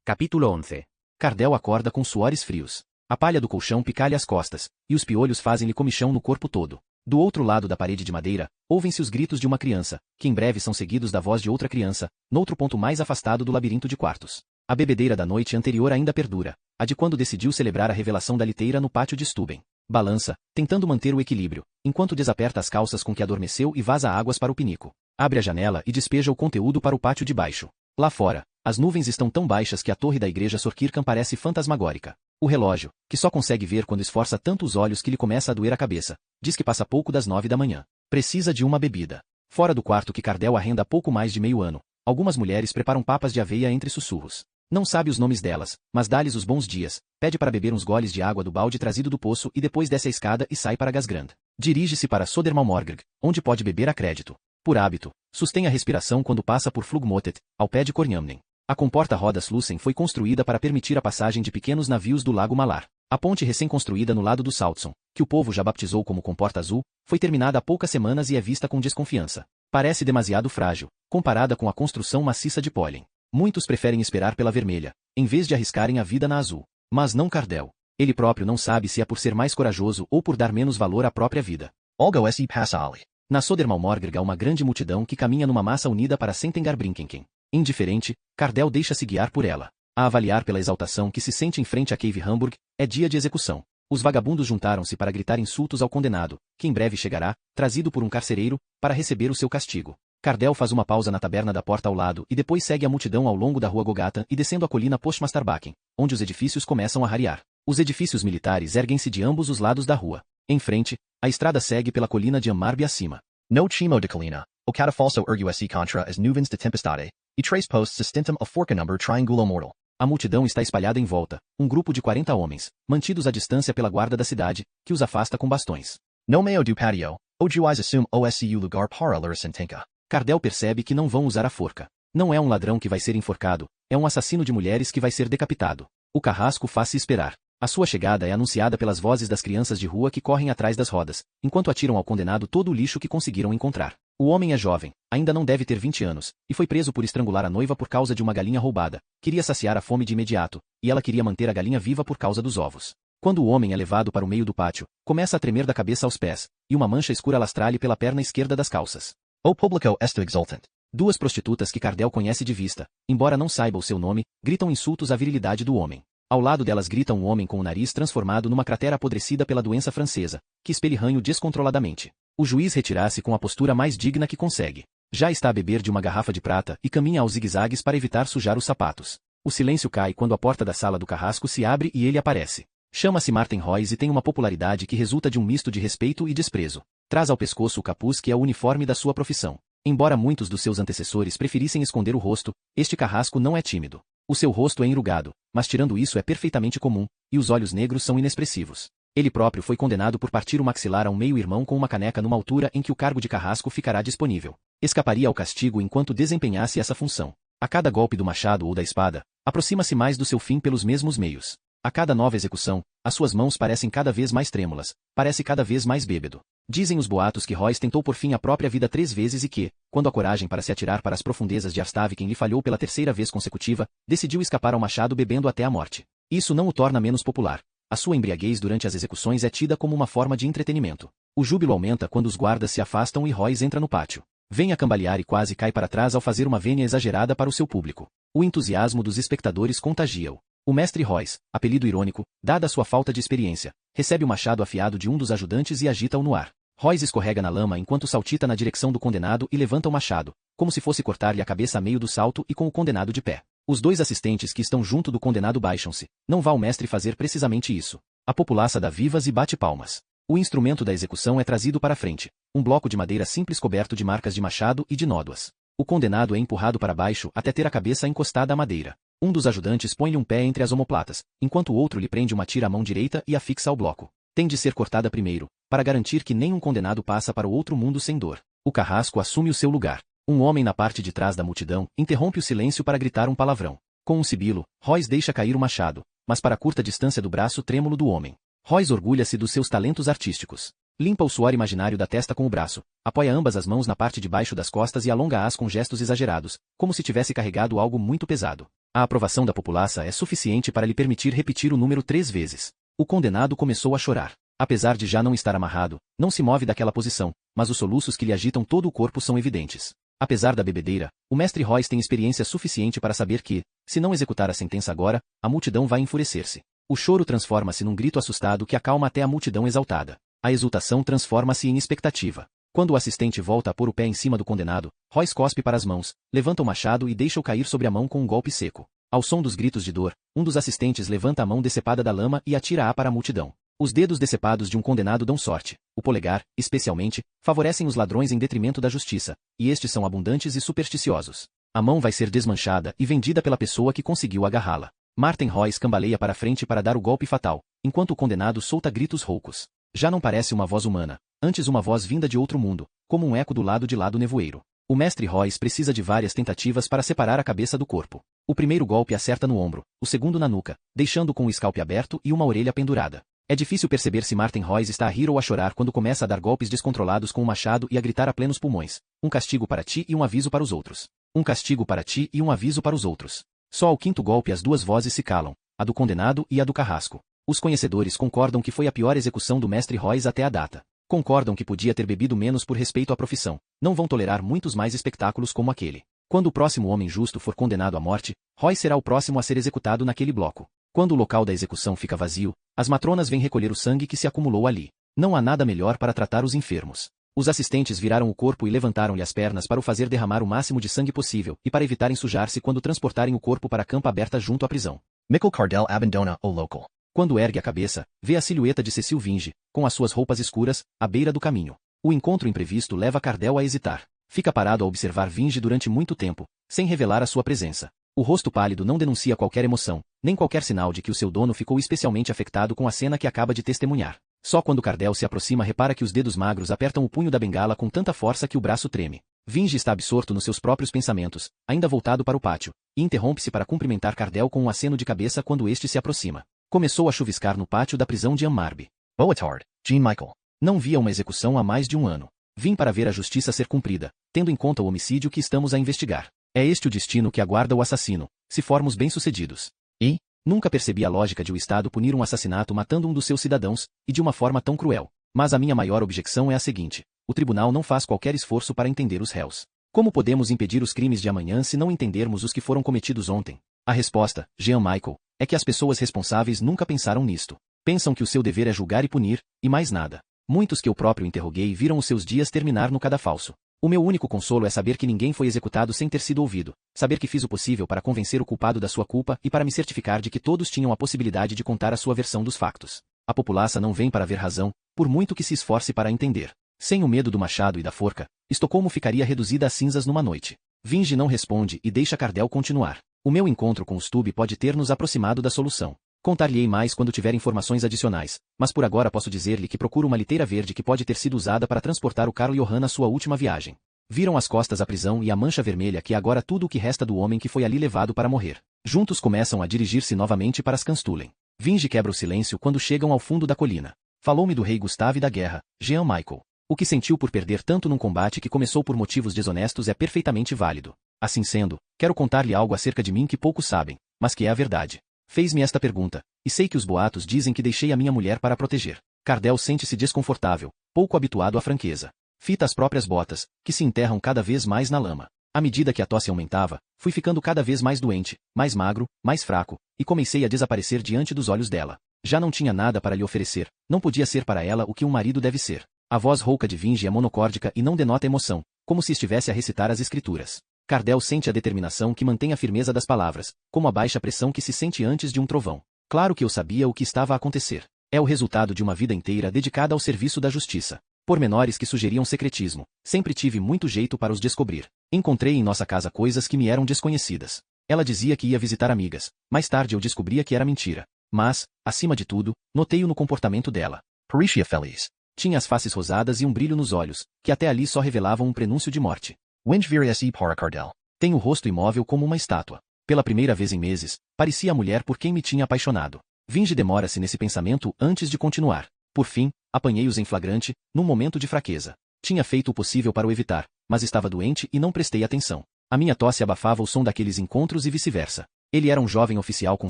Capítulo 11. Cardell acorda com suores frios. A palha do colchão pica-lhe as costas, e os piolhos fazem-lhe comichão no corpo todo. Do outro lado da parede de madeira, ouvem-se os gritos de uma criança, que em breve são seguidos da voz de outra criança, noutro ponto mais afastado do labirinto de quartos. A bebedeira da noite anterior ainda perdura, a de quando decidiu celebrar a revelação da liteira no pátio de Steuben. Balança, tentando manter o equilíbrio, enquanto desaperta as calças com que adormeceu e vaza águas para o pinico. Abre a janela e despeja o conteúdo para o pátio de baixo. Lá fora, as nuvens estão tão baixas que a torre da igreja Sorkirkan parece fantasmagórica. O relógio, que só consegue ver quando esforça tanto os olhos que lhe começa a doer a cabeça, diz que passa pouco das 9 da manhã. Precisa de uma bebida. Fora do quarto que Cardell arrenda há pouco mais de meio ano, algumas mulheres preparam papas de aveia entre sussurros. Não sabe os nomes delas, mas dá-lhes os bons dias, pede para beber uns goles de água do balde trazido do poço e depois desce a escada e sai para Gasgrand. Dirige-se para Sodermalmorgrg, onde pode beber a crédito. Por hábito, sustém a respiração quando passa por Flugmotet, ao pé de Kornhamnen. A comporta Roda-Slussen foi construída para permitir a passagem de pequenos navios do Lago Malar. A ponte recém-construída no lado do Saltson, que o povo já baptizou como Comporta Azul, foi terminada há poucas semanas e é vista com desconfiança. Parece demasiado frágil, comparada com a construção maciça de Pólen. Muitos preferem esperar pela vermelha, em vez de arriscarem a vida na azul. Mas não Cardell. Ele próprio não sabe se é por ser mais corajoso ou por dar menos valor à própria vida. Olga se passa ali. Na Sodermalmorgrg há uma grande multidão que caminha numa massa unida para Sentengarbrinkenken. Indiferente, Cardell deixa-se guiar por ela. A avaliar pela exaltação que se sente em frente a Cave Hamburg, é dia de execução. Os vagabundos juntaram-se para gritar insultos ao condenado, que em breve chegará, trazido por um carcereiro, para receber o seu castigo. Cardell faz uma pausa na taberna da porta ao lado e depois segue a multidão ao longo da rua Gogatan e descendo a colina Postmasterbakken, onde os edifícios começam a rarear. Os edifícios militares erguem-se de ambos os lados da rua. Em frente, a estrada segue pela colina de Ammarby acima. No chimo de colina, o catafalso ergue-se contra as nuvens de tempestade, e três postos sustentam a forca number triangulo mortal. A multidão está espalhada em volta, um grupo de 40 homens, mantidos à distância pela guarda da cidade, que os afasta com bastões. No meio do patio, o juiz assume o lugar para ler sentença. Cardell percebe que não vão usar a forca. Não é um ladrão que vai ser enforcado, é um assassino de mulheres que vai ser decapitado. O carrasco faz-se esperar. A sua chegada é anunciada pelas vozes das crianças de rua que correm atrás das rodas, enquanto atiram ao condenado todo o lixo que conseguiram encontrar. O homem é jovem, ainda não deve ter 20 anos, e foi preso por estrangular a noiva por causa de uma galinha roubada. Queria saciar a fome de imediato, e ela queria manter a galinha viva por causa dos ovos. Quando o homem é levado para o meio do pátio, começa a tremer da cabeça aos pés, e uma mancha escura lastra-lhe pela perna esquerda das calças. O público está exultant. Duas prostitutas que Cardell conhece de vista, embora não saiba o seu nome, gritam insultos à virilidade do homem. Ao lado delas grita um homem com o nariz transformado numa cratera apodrecida pela doença francesa, que espelha ranho descontroladamente. O juiz retira-se com a postura mais digna que consegue. Já está a beber de uma garrafa de prata e caminha aos zigue-zagues para evitar sujar os sapatos. O silêncio cai quando a porta da sala do carrasco se abre e ele aparece. Chama-se Martin Royce e tem uma popularidade que resulta de um misto de respeito e desprezo. Traz ao pescoço o capuz que é o uniforme da sua profissão. Embora muitos dos seus antecessores preferissem esconder o rosto, este carrasco não é tímido. O seu rosto é enrugado, mas tirando isso é perfeitamente comum, e os olhos negros são inexpressivos. Ele próprio foi condenado por partir o maxilar a um meio-irmão com uma caneca numa altura em que o cargo de carrasco ficará disponível. Escaparia ao castigo enquanto desempenhasse essa função. A cada golpe do machado ou da espada, aproxima-se mais do seu fim pelos mesmos meios. A cada nova execução, as suas mãos parecem cada vez mais trêmulas, parece cada vez mais bêbado. Dizem os boatos que Royce tentou por fim a própria vida 3 vezes e que, quando a coragem para se atirar para as profundezas de Arstaviken lhe falhou pela 3ª vez consecutiva, decidiu escapar ao machado bebendo até a morte. Isso não o torna menos popular. A sua embriaguez durante as execuções é tida como uma forma de entretenimento. O júbilo aumenta quando os guardas se afastam e Royce entra no pátio. Vem a cambalear e quase cai para trás ao fazer uma vênia exagerada para o seu público. O entusiasmo dos espectadores contagia-o. O mestre Royce, apelido irônico, dada a sua falta de experiência, recebe o machado afiado de um dos ajudantes e agita-o no ar. Royce escorrega na lama enquanto saltita na direção do condenado e levanta o machado, como se fosse cortar-lhe a cabeça a meio do salto e com o condenado de pé. Os dois assistentes que estão junto do condenado baixam-se. Não vá o mestre fazer precisamente isso. A populaça dá vivas e bate palmas. O instrumento da execução é trazido para a frente, um bloco de madeira simples coberto de marcas de machado e de nódoas. O condenado é empurrado para baixo até ter a cabeça encostada à madeira. Um dos ajudantes põe-lhe um pé entre as omoplatas, enquanto o outro lhe prende uma tira à mão direita e a fixa ao bloco. Tem de ser cortada primeiro, para garantir que nenhum condenado passa para o outro mundo sem dor. O carrasco assume o seu lugar. Um homem na parte de trás da multidão interrompe o silêncio para gritar um palavrão. Com um sibilo, Royce deixa cair o machado, mas para a curta distância do braço trêmulo do homem. Royce orgulha-se dos seus talentos artísticos. Limpa o suor imaginário da testa com o braço, apoia ambas as mãos na parte de baixo das costas e alonga-as com gestos exagerados, como se tivesse carregado algo muito pesado. A aprovação da populaça é suficiente para lhe permitir repetir o número 3 vezes. O condenado começou a chorar. Apesar de já não estar amarrado, não se move daquela posição, mas os soluços que lhe agitam todo o corpo são evidentes. Apesar da bebedeira, o mestre Royce tem experiência suficiente para saber que, se não executar a sentença agora, a multidão vai enfurecer-se. O choro transforma-se num grito assustado que acalma até a multidão exaltada. A exultação transforma-se em expectativa. Quando o assistente volta a pôr o pé em cima do condenado, Royce cospe para as mãos, levanta o machado e deixa-o cair sobre a mão com um golpe seco. Ao som dos gritos de dor, um dos assistentes levanta a mão decepada da lama e atira-a para a multidão. Os dedos decepados de um condenado dão sorte. O polegar, especialmente, favorecem os ladrões em detrimento da justiça, e estes são abundantes e supersticiosos. A mão vai ser desmanchada e vendida pela pessoa que conseguiu agarrá-la. Martin Royce cambaleia para frente para dar o golpe fatal, enquanto o condenado solta gritos roucos. Já não parece uma voz humana, antes uma voz vinda de outro mundo, como um eco do lado de lá do nevoeiro. O mestre Royce precisa de várias tentativas para separar a cabeça do corpo. O primeiro golpe acerta no ombro, o segundo na nuca, deixando com o scalp aberto e uma orelha pendurada. É difícil perceber se Martin Royce está a rir ou a chorar quando começa a dar golpes descontrolados com o machado e a gritar a plenos pulmões. Um castigo para ti e um aviso para os outros. Um castigo para ti e um aviso para os outros. Só ao quinto golpe as duas vozes se calam, a do condenado e a do carrasco. Os conhecedores concordam que foi a pior execução do mestre Royce até a data. Concordam que podia ter bebido menos por respeito à profissão. Não vão tolerar muitos mais espetáculos como aquele. Quando o próximo homem justo for condenado à morte, Royce será o próximo a ser executado naquele bloco. Quando o local da execução fica vazio, as matronas vêm recolher o sangue que se acumulou ali. Não há nada melhor para tratar os enfermos. Os assistentes viraram o corpo e levantaram-lhe as pernas para o fazer derramar o máximo de sangue possível e para evitar ensujar-se quando transportarem o corpo para a campa aberta junto à prisão. Michael Cardell abandona o local. Quando ergue a cabeça, vê a silhueta de Cecil Vinge, com as suas roupas escuras, à beira do caminho. O encontro imprevisto leva Cardell a hesitar. Fica parado a observar Vinge durante muito tempo, sem revelar a sua presença. O rosto pálido não denuncia qualquer emoção, nem qualquer sinal de que o seu dono ficou especialmente afetado com a cena que acaba de testemunhar. Só quando Cardell se aproxima repara que os dedos magros apertam o punho da bengala com tanta força que o braço treme. Vinge está absorto nos seus próprios pensamentos, ainda voltado para o pátio, e interrompe-se para cumprimentar Cardell com um aceno de cabeça quando este se aproxima. Começou a chuviscar no pátio da prisão de Ammarby. Boa tarde, Jean Michael. Não via uma execução há mais de um ano. Vim para ver a justiça ser cumprida, tendo em conta o homicídio que estamos a investigar. É este o destino que aguarda o assassino, se formos bem-sucedidos. E? Nunca percebi a lógica de o Estado punir um assassinato matando um dos seus cidadãos, e de uma forma tão cruel. Mas a minha maior objeção é a seguinte: o tribunal não faz qualquer esforço para entender os réus. Como podemos impedir os crimes de amanhã se não entendermos os que foram cometidos ontem? A resposta, Jean Michael, é que as pessoas responsáveis nunca pensaram nisto. Pensam que o seu dever é julgar e punir, e mais nada. Muitos que eu próprio interroguei viram os seus dias terminar no cadafalso. O meu único consolo é saber que ninguém foi executado sem ter sido ouvido, saber que fiz o possível para convencer o culpado da sua culpa e para me certificar de que todos tinham a possibilidade de contar a sua versão dos factos. A populaça não vem para ver razão, por muito que se esforce para entender. Sem o medo do machado e da forca, Estocolmo ficaria reduzida a cinzas numa noite. Vinge não responde e deixa Cardell continuar. O meu encontro com o Stubb pode ter nos aproximado da solução. Contar-lhe-ei mais quando tiver informações adicionais, mas por agora posso dizer-lhe que procuro uma liteira verde que pode ter sido usada para transportar o Carl Johan na sua última viagem. Viram as costas à prisão e a mancha vermelha que é agora tudo o que resta do homem que foi ali levado para morrer. Juntos começam a dirigir-se novamente para Skanstulen. Vinge quebra o silêncio quando chegam ao fundo da colina. Falou-me do rei Gustave e da guerra, Jean Michael. O que sentiu por perder tanto num combate que começou por motivos desonestos é perfeitamente válido. Assim sendo, quero contar-lhe algo acerca de mim que poucos sabem, mas que é a verdade. Fez-me esta pergunta, e sei que os boatos dizem que deixei a minha mulher para a proteger. Cardell sente-se desconfortável, pouco habituado à franqueza. Fita as próprias botas, que se enterram cada vez mais na lama. À medida que a tosse aumentava, fui ficando cada vez mais doente, mais magro, mais fraco, e comecei a desaparecer diante dos olhos dela. Já não tinha nada para lhe oferecer, não podia ser para ela o que um marido deve ser. A voz rouca de Vinge é monocórdica e não denota emoção, como se estivesse a recitar as escrituras. Cardell sente a determinação que mantém a firmeza das palavras, como a baixa pressão que se sente antes de um trovão. Claro que eu sabia o que estava a acontecer. É o resultado de uma vida inteira dedicada ao serviço da justiça. Pormenores que sugeriam secretismo. Sempre tive muito jeito para os descobrir. Encontrei em nossa casa coisas que me eram desconhecidas. Ela dizia que ia visitar amigas. Mais tarde eu descobria que era mentira. Mas, acima de tudo, notei-o no comportamento dela. Pericia feliz. Tinha as faces rosadas e um brilho nos olhos, que até ali só revelavam um prenúncio de morte. Winge viria-se para Cardell. Tem o rosto imóvel como uma estátua. Pela primeira vez em meses, parecia a mulher por quem me tinha apaixonado. Vinge demora-se nesse pensamento antes de continuar. Por fim, apanhei-os em flagrante, num momento de fraqueza. Tinha feito o possível para o evitar, mas estava doente e não prestei atenção. A minha tosse abafava o som daqueles encontros e vice-versa. Ele era um jovem oficial com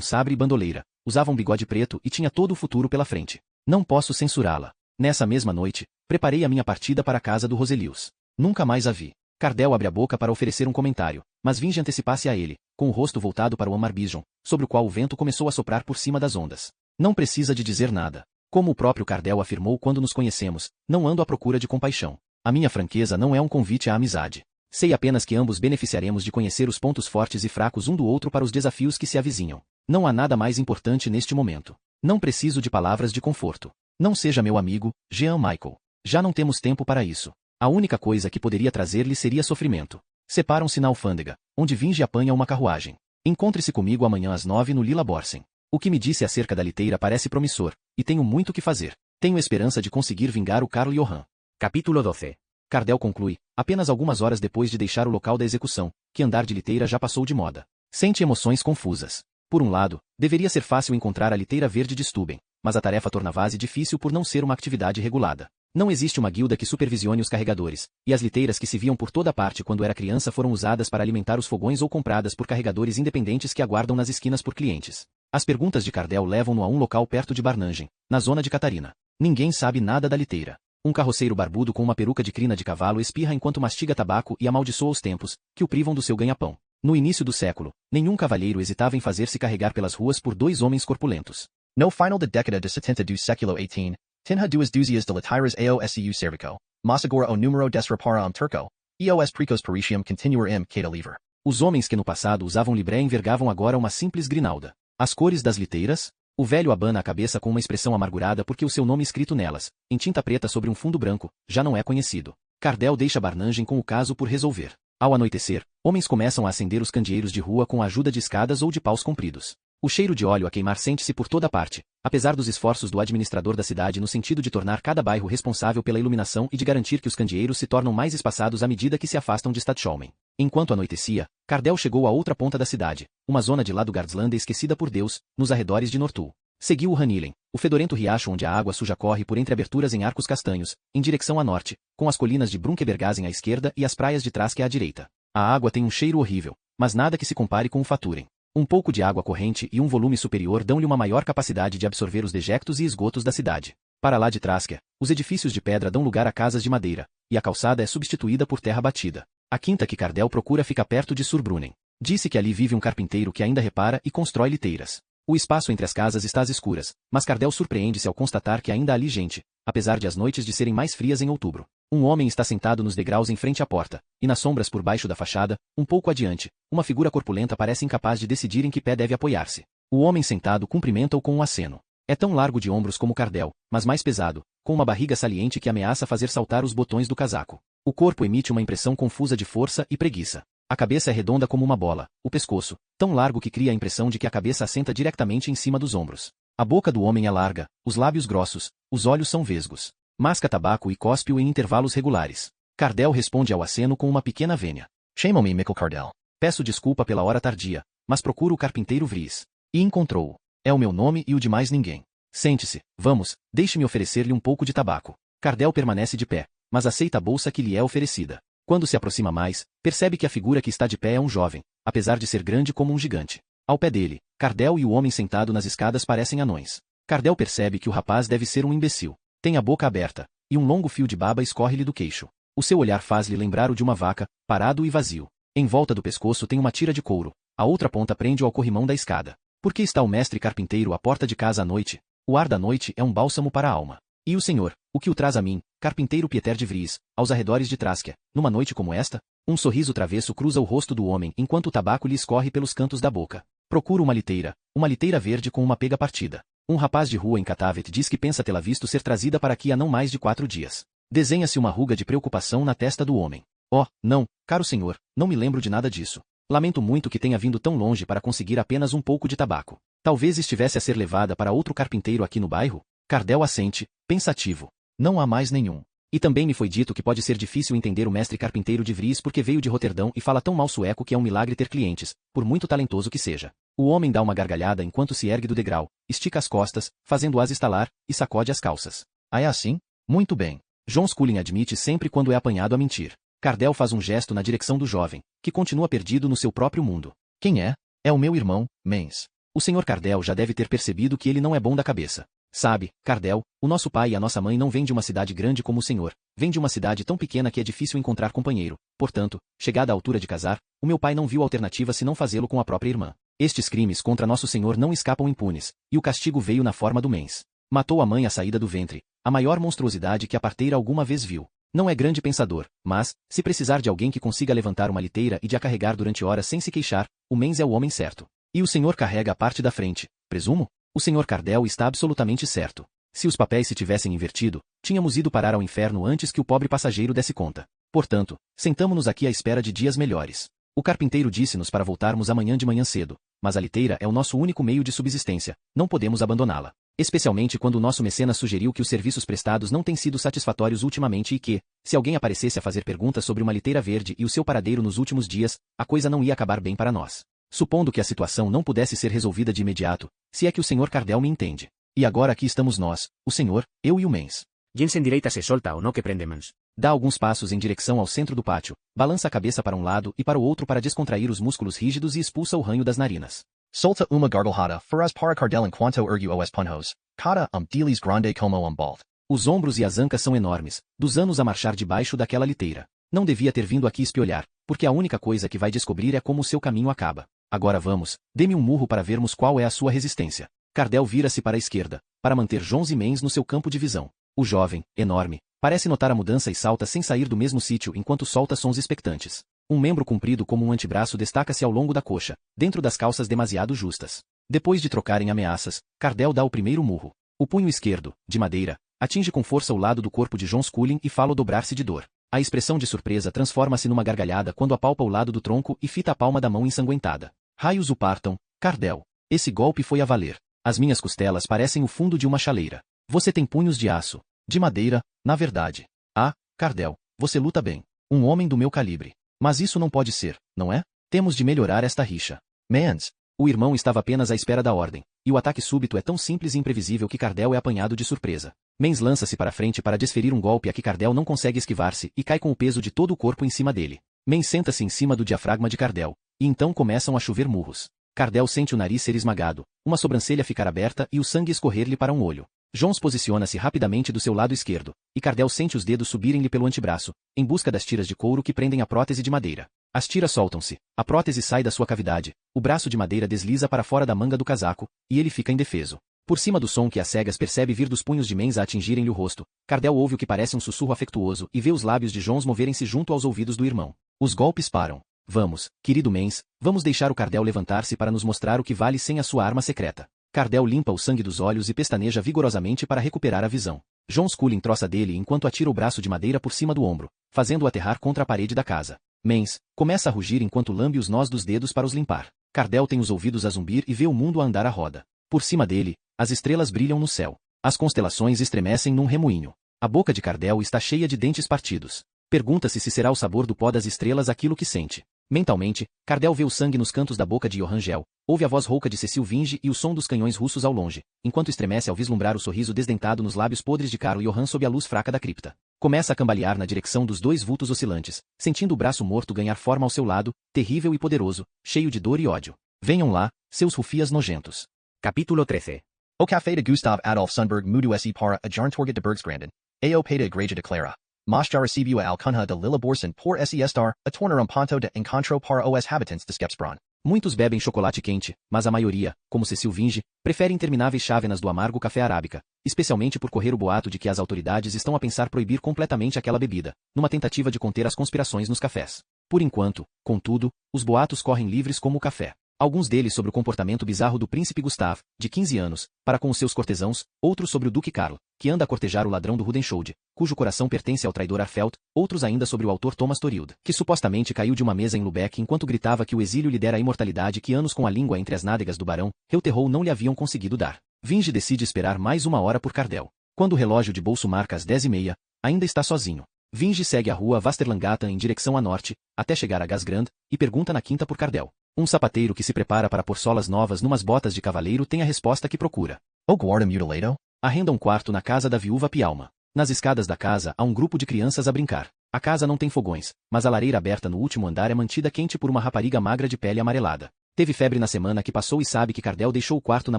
sabre e bandoleira, usava um bigode preto e tinha todo o futuro pela frente. Não posso censurá-la. Nessa mesma noite, preparei a minha partida para a casa do Roselius. Nunca mais a vi. Cardell abre a boca para oferecer um comentário, mas Vinge antecipasse a ele, com o rosto voltado para o Amar-Bijon, sobre o qual o vento começou a soprar por cima das ondas. Não precisa de dizer nada. Como o próprio Cardell afirmou quando nos conhecemos, não ando à procura de compaixão. A minha franqueza não é um convite à amizade. Sei apenas que ambos beneficiaremos de conhecer os pontos fortes e fracos um do outro para os desafios que se avizinham. Não há nada mais importante neste momento. Não preciso de palavras de conforto. Não seja meu amigo, Jean Michael. Já não temos tempo para isso. A única coisa que poderia trazer-lhe seria sofrimento. Separam-se na alfândega, onde Vinge apanha uma carruagem. Encontre-se comigo amanhã às 9 no Lila Borsen. O que me disse acerca da liteira parece promissor, e tenho muito que fazer. Tenho esperança de conseguir vingar o Carl Johan. Capítulo 12. Cardell conclui, apenas algumas horas depois de deixar o local da execução, que andar de liteira já passou de moda. Sente emoções confusas. Por um lado, deveria ser fácil encontrar a liteira verde de Stuben, mas a tarefa tornava-se difícil por não ser uma atividade regulada. Não existe uma guilda que supervisione os carregadores, e as liteiras que se viam por toda parte quando era criança foram usadas para alimentar os fogões ou compradas por carregadores independentes que aguardam nas esquinas por clientes. As perguntas de Cardell levam-no a um local perto de Barnangen, na zona de Catarina. Ninguém sabe nada da liteira. Um carroceiro barbudo com uma peruca de crina de cavalo espirra enquanto mastiga tabaco e amaldiçoa os tempos, que o privam do seu ganha-pão. No início do século, nenhum cavalheiro hesitava em fazer-se carregar pelas ruas por dois homens corpulentos. No final de década de 70 do século XVIII, tinha duas dúzias de litiras ao cervico, mas agora o número desrepara turco, e os precos pareciam continuar queda livre. Os homens que no passado usavam libré envergavam agora uma simples grinalda. As cores das liteiras? O velho abana a cabeça com uma expressão amargurada porque o seu nome escrito nelas, em tinta preta sobre um fundo branco, já não é conhecido. Cardell deixa Barnangen com o caso por resolver. Ao anoitecer, homens começam a acender os candeeiros de rua com a ajuda de escadas ou de paus compridos. O cheiro de óleo a queimar sente-se por toda parte, apesar dos esforços do administrador da cidade no sentido de tornar cada bairro responsável pela iluminação e de garantir que os candeeiros se tornam mais espaçados à medida que se afastam de Stadtscholmen. Enquanto anoitecia, Cardell chegou à outra ponta da cidade, uma zona de Ladugardslande esquecida por Deus, nos arredores de Nortul. Seguiu o Hanilen, o fedorento riacho onde a água suja corre por entre aberturas em arcos castanhos, em direção a norte, com as colinas de Brunkebergasen à esquerda e as praias de Traske à direita. A água tem um cheiro horrível, mas nada que se compare com o Faturen. Um pouco de água corrente e um volume superior dão-lhe uma maior capacidade de absorver os dejectos e esgotos da cidade. Para lá de Traske, os edifícios de pedra dão lugar a casas de madeira, e a calçada é substituída por terra batida. A quinta que Cardell procura fica perto de Surbrunnen. Disse que ali vive um carpinteiro que ainda repara e constrói liteiras. O espaço entre as casas está às escuras, mas Cardell surpreende-se ao constatar que ainda há ali gente, apesar de as noites de serem mais frias em outubro. Um homem está sentado nos degraus em frente à porta, e nas sombras por baixo da fachada, um pouco adiante, uma figura corpulenta parece incapaz de decidir em que pé deve apoiar-se. O homem sentado cumprimenta-o com um aceno. É tão largo de ombros como Cardell, mas mais pesado, com uma barriga saliente que ameaça fazer saltar os botões do casaco. O corpo emite uma impressão confusa de força e preguiça. A cabeça é redonda como uma bola, o pescoço, tão largo que cria a impressão de que a cabeça assenta diretamente em cima dos ombros. A boca do homem é larga, os lábios grossos, os olhos são vesgos. Masca tabaco e cospe-o em intervalos regulares. Cardell responde ao aceno com uma pequena vênia. Chamo-me Mikkel Cardell. Peço desculpa pela hora tardia, mas procuro o carpinteiro Vries. E encontrou-o. É o meu nome e o de mais ninguém. Sente-se, vamos, deixe-me oferecer-lhe um pouco de tabaco. Cardell permanece de pé, mas aceita a bolsa que lhe é oferecida. Quando se aproxima mais, percebe que a figura que está de pé é um jovem, apesar de ser grande como um gigante. Ao pé dele, Cardell e o homem sentado nas escadas parecem anões. Cardell percebe que o rapaz deve ser um imbecil. Tem a boca aberta, e um longo fio de baba escorre-lhe do queixo. O seu olhar faz-lhe lembrar o de uma vaca, parado e vazio. Em volta do pescoço tem uma tira de couro, a outra ponta prende-o ao corrimão da escada. Por que está o mestre carpinteiro à porta de casa à noite? O ar da noite é um bálsamo para a alma. E o senhor, o que o traz a mim, carpinteiro Pieter de Vries, aos arredores de Traske, numa noite como esta? Um sorriso travesso cruza o rosto do homem enquanto o tabaco lhe escorre pelos cantos da boca. Procuro uma liteira verde com uma pega partida. Um rapaz de rua em Katavet diz que pensa tê-la visto ser trazida para aqui há não mais de 4 dias. Desenha-se uma ruga de preocupação na testa do homem. Oh, não, caro senhor, não me lembro de nada disso. Lamento muito que tenha vindo tão longe para conseguir apenas um pouco de tabaco. Talvez estivesse a ser levada para outro carpinteiro aqui no bairro? Cardell assente, pensativo. Não há mais nenhum. E também me foi dito que pode ser difícil entender o mestre carpinteiro de Vries porque veio de Roterdão e fala tão mal sueco que é um milagre ter clientes, por muito talentoso que seja. O homem dá uma gargalhada enquanto se ergue do degrau, estica as costas, fazendo-as estalar, e sacode as calças. Ah, é assim? Muito bem. John Scullin admite sempre quando é apanhado a mentir. Cardell faz um gesto na direção do jovem, que continua perdido no seu próprio mundo. Quem é? É o meu irmão, Mens. O Sr. Cardell já deve ter percebido que ele não é bom da cabeça. Sabe, Cardell, o nosso pai e a nossa mãe não vêm de uma cidade grande como o senhor, vêm de uma cidade tão pequena que é difícil encontrar companheiro. Portanto, chegada a altura de casar, o meu pai não viu alternativa senão fazê-lo com a própria irmã. Estes crimes contra nosso senhor não escapam impunes, e o castigo veio na forma do Mens. Matou a mãe à saída do ventre, a maior monstruosidade que a parteira alguma vez viu. Não é grande pensador, mas, se precisar de alguém que consiga levantar uma liteira e de a carregar durante horas sem se queixar, o Mens é o homem certo. E o senhor carrega a parte da frente, presumo? O Sr. Cardell está absolutamente certo. Se os papéis se tivessem invertido, tínhamos ido parar ao inferno antes que o pobre passageiro desse conta. Portanto, sentamo-nos aqui à espera de dias melhores. O carpinteiro disse-nos para voltarmos amanhã de manhã cedo, mas a liteira é o nosso único meio de subsistência, não podemos abandoná-la. Especialmente quando o nosso mecenas sugeriu que os serviços prestados não têm sido satisfatórios ultimamente e que, se alguém aparecesse a fazer perguntas sobre uma liteira verde e o seu paradeiro nos últimos dias, a coisa não ia acabar bem para nós. Supondo que a situação não pudesse ser resolvida de imediato, se é que o Sr. Cardell me entende. E agora aqui estamos nós, o senhor, eu e o Mens. Jensen direita se solta ou não que prende Mens. Dá alguns passos em direção ao centro do pátio, balança a cabeça para um lado e para o outro para descontrair os músculos rígidos e expulsa o ranho das narinas. Solta uma gargalhada, faraz para Cardell enquanto ergue os punhos, cada deles grande como bald. Os ombros e as ancas são enormes, dos anos a marchar debaixo daquela liteira. Não devia ter vindo aqui espiolhar, porque a única coisa que vai descobrir é como o seu caminho acaba. Agora vamos, dê-me um murro para vermos qual é a sua resistência. Cardell vira-se para a esquerda, para manter Jones e Mens no seu campo de visão. O jovem, enorme, parece notar a mudança e salta sem sair do mesmo sítio enquanto solta sons expectantes. Um membro comprido como um antebraço destaca-se ao longo da coxa, dentro das calças demasiado justas. Depois de trocarem ameaças, Cardell dá o primeiro murro. O punho esquerdo, de madeira, atinge com força o lado do corpo de John Scullin e fala dobrar-se de dor. A expressão de surpresa transforma-se numa gargalhada quando apalpa o lado do tronco e fita a palma da mão ensanguentada. Raios o partam, Cardell. Esse golpe foi a valer. As minhas costelas parecem o fundo de uma chaleira. Você tem punhos de aço. De madeira, na verdade. Ah, Cardell, você luta bem. Um homem do meu calibre. Mas isso não pode ser, não é? Temos de melhorar esta rixa. Mens. O irmão estava apenas à espera da ordem, e o ataque súbito é tão simples e imprevisível que Cardell é apanhado de surpresa. Mens lança-se para frente para desferir um golpe a que Cardell não consegue esquivar-se e cai com o peso de todo o corpo em cima dele. Mens senta-se em cima do diafragma de Cardell, e então começam a chover murros. Cardell sente o nariz ser esmagado, uma sobrancelha ficar aberta e o sangue escorrer-lhe para um olho. Jones posiciona-se rapidamente do seu lado esquerdo, e Cardell sente os dedos subirem-lhe pelo antebraço, em busca das tiras de couro que prendem a prótese de madeira. As tiras soltam-se, a prótese sai da sua cavidade, o braço de madeira desliza para fora da manga do casaco, e ele fica indefeso. Por cima do som que às cegas percebe vir dos punhos de Mens a atingirem-lhe o rosto, Cardell ouve o que parece um sussurro afetuoso e vê os lábios de Jones moverem-se junto aos ouvidos do irmão. Os golpes param. Vamos, querido Mens, vamos deixar o Cardell levantar-se para nos mostrar o que vale sem a sua arma secreta. Cardell limpa o sangue dos olhos e pestaneja vigorosamente para recuperar a visão. John Scullin troça dele enquanto atira o braço de madeira por cima do ombro, fazendo-o aterrar contra a parede da casa. Mens começa a rugir enquanto lambe os nós dos dedos para os limpar. Cardell tem os ouvidos a zumbir e vê o mundo a andar à roda. Por cima dele, as estrelas brilham no céu. As constelações estremecem num remoinho. A boca de Cardell está cheia de dentes partidos. Pergunta-se se será o sabor do pó das estrelas aquilo que sente. Mentalmente, Cardell vê o sangue nos cantos da boca de Johann Gel, ouve a voz rouca de Cecil Vinge e o som dos canhões russos ao longe, enquanto estremece ao vislumbrar o sorriso desdentado nos lábios podres de Carl Johann sob a luz fraca da cripta. Começa a cambalear na direção dos dois vultos oscilantes, sentindo o braço morto ganhar forma ao seu lado, terrível e poderoso, cheio de dor e ódio. Venham lá, seus rufias nojentos. Capítulo 13. O café de Gustav Adolf Sundberg mudo se para a Jarntorget de Bergsgranden. Ao pé da igreja declara. Mas já recebeu a alcunha de Lilla Borsen por se estar a tornar ponto de encontro para os habitantes de Skepsbron. Muitos bebem chocolate quente, mas a maioria, como Cecil Vinge, prefere intermináveis chávenas do amargo café arábica, especialmente por correr o boato de que as autoridades estão a pensar proibir completamente aquela bebida, numa tentativa de conter as conspirações nos cafés. Por enquanto, contudo, os boatos correm livres como o café. Alguns deles sobre o comportamento bizarro do príncipe Gustav, de 15 anos, para com os seus cortesãos, outros sobre o duque Karl, que anda a cortejar o ladrão do Rudenscholde, cujo coração pertence ao traidor Arfelt, outros ainda sobre o autor Thomas Torild, que supostamente caiu de uma mesa em Lubeck enquanto gritava que o exílio lhe dera a imortalidade que anos com a língua entre as nádegas do barão, Reuterhold não lhe haviam conseguido dar. Vinge decide esperar mais uma hora por Cardell. Quando o relógio de bolso marca as 10h30, ainda está sozinho. Vinge segue a rua Vasterlangata em direção a norte, até chegar a Gasgrand, e pergunta na quinta por Cardell. Um sapateiro que se prepara para pôr solas novas numas botas de cavaleiro tem a resposta que procura. O guarda mutilado? Arrenda um quarto na casa da viúva Pialma. Nas escadas da casa há um grupo de crianças a brincar. A casa não tem fogões, mas a lareira aberta no último andar é mantida quente por uma rapariga magra de pele amarelada. Teve febre na semana que passou e sabe que Cardell deixou o quarto na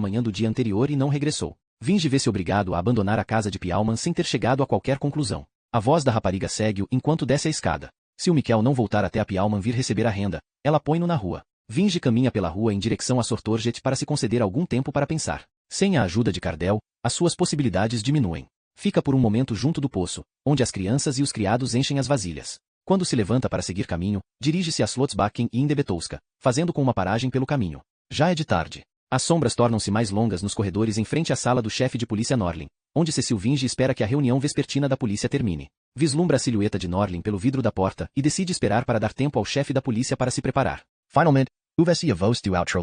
manhã do dia anterior e não regressou. Vinge vê-se obrigado a abandonar a casa de Pialman sem ter chegado a qualquer conclusão. A voz da rapariga segue-o enquanto desce a escada. Se o Miquel não voltar até a Pialman vir receber a renda, ela põe-no na rua. Vinge caminha pela rua em direção a Sortorget para se conceder algum tempo para pensar. Sem a ajuda de Cardell, as suas possibilidades diminuem. Fica por um momento junto do poço, onde as crianças e os criados enchem as vasilhas. Quando se levanta para seguir caminho, dirige-se a Slottsbacken e Indebetowska, fazendo com uma paragem pelo caminho. Já é de tarde. As sombras tornam-se mais longas nos corredores em frente à sala do chefe de polícia Norlin, onde Cecil Vinge espera que a reunião vespertina da polícia termine. Vislumbra a silhueta de Norlin pelo vidro da porta e decide esperar para dar tempo ao chefe da polícia para se preparar. Finalmente, uvesi a voz do outro.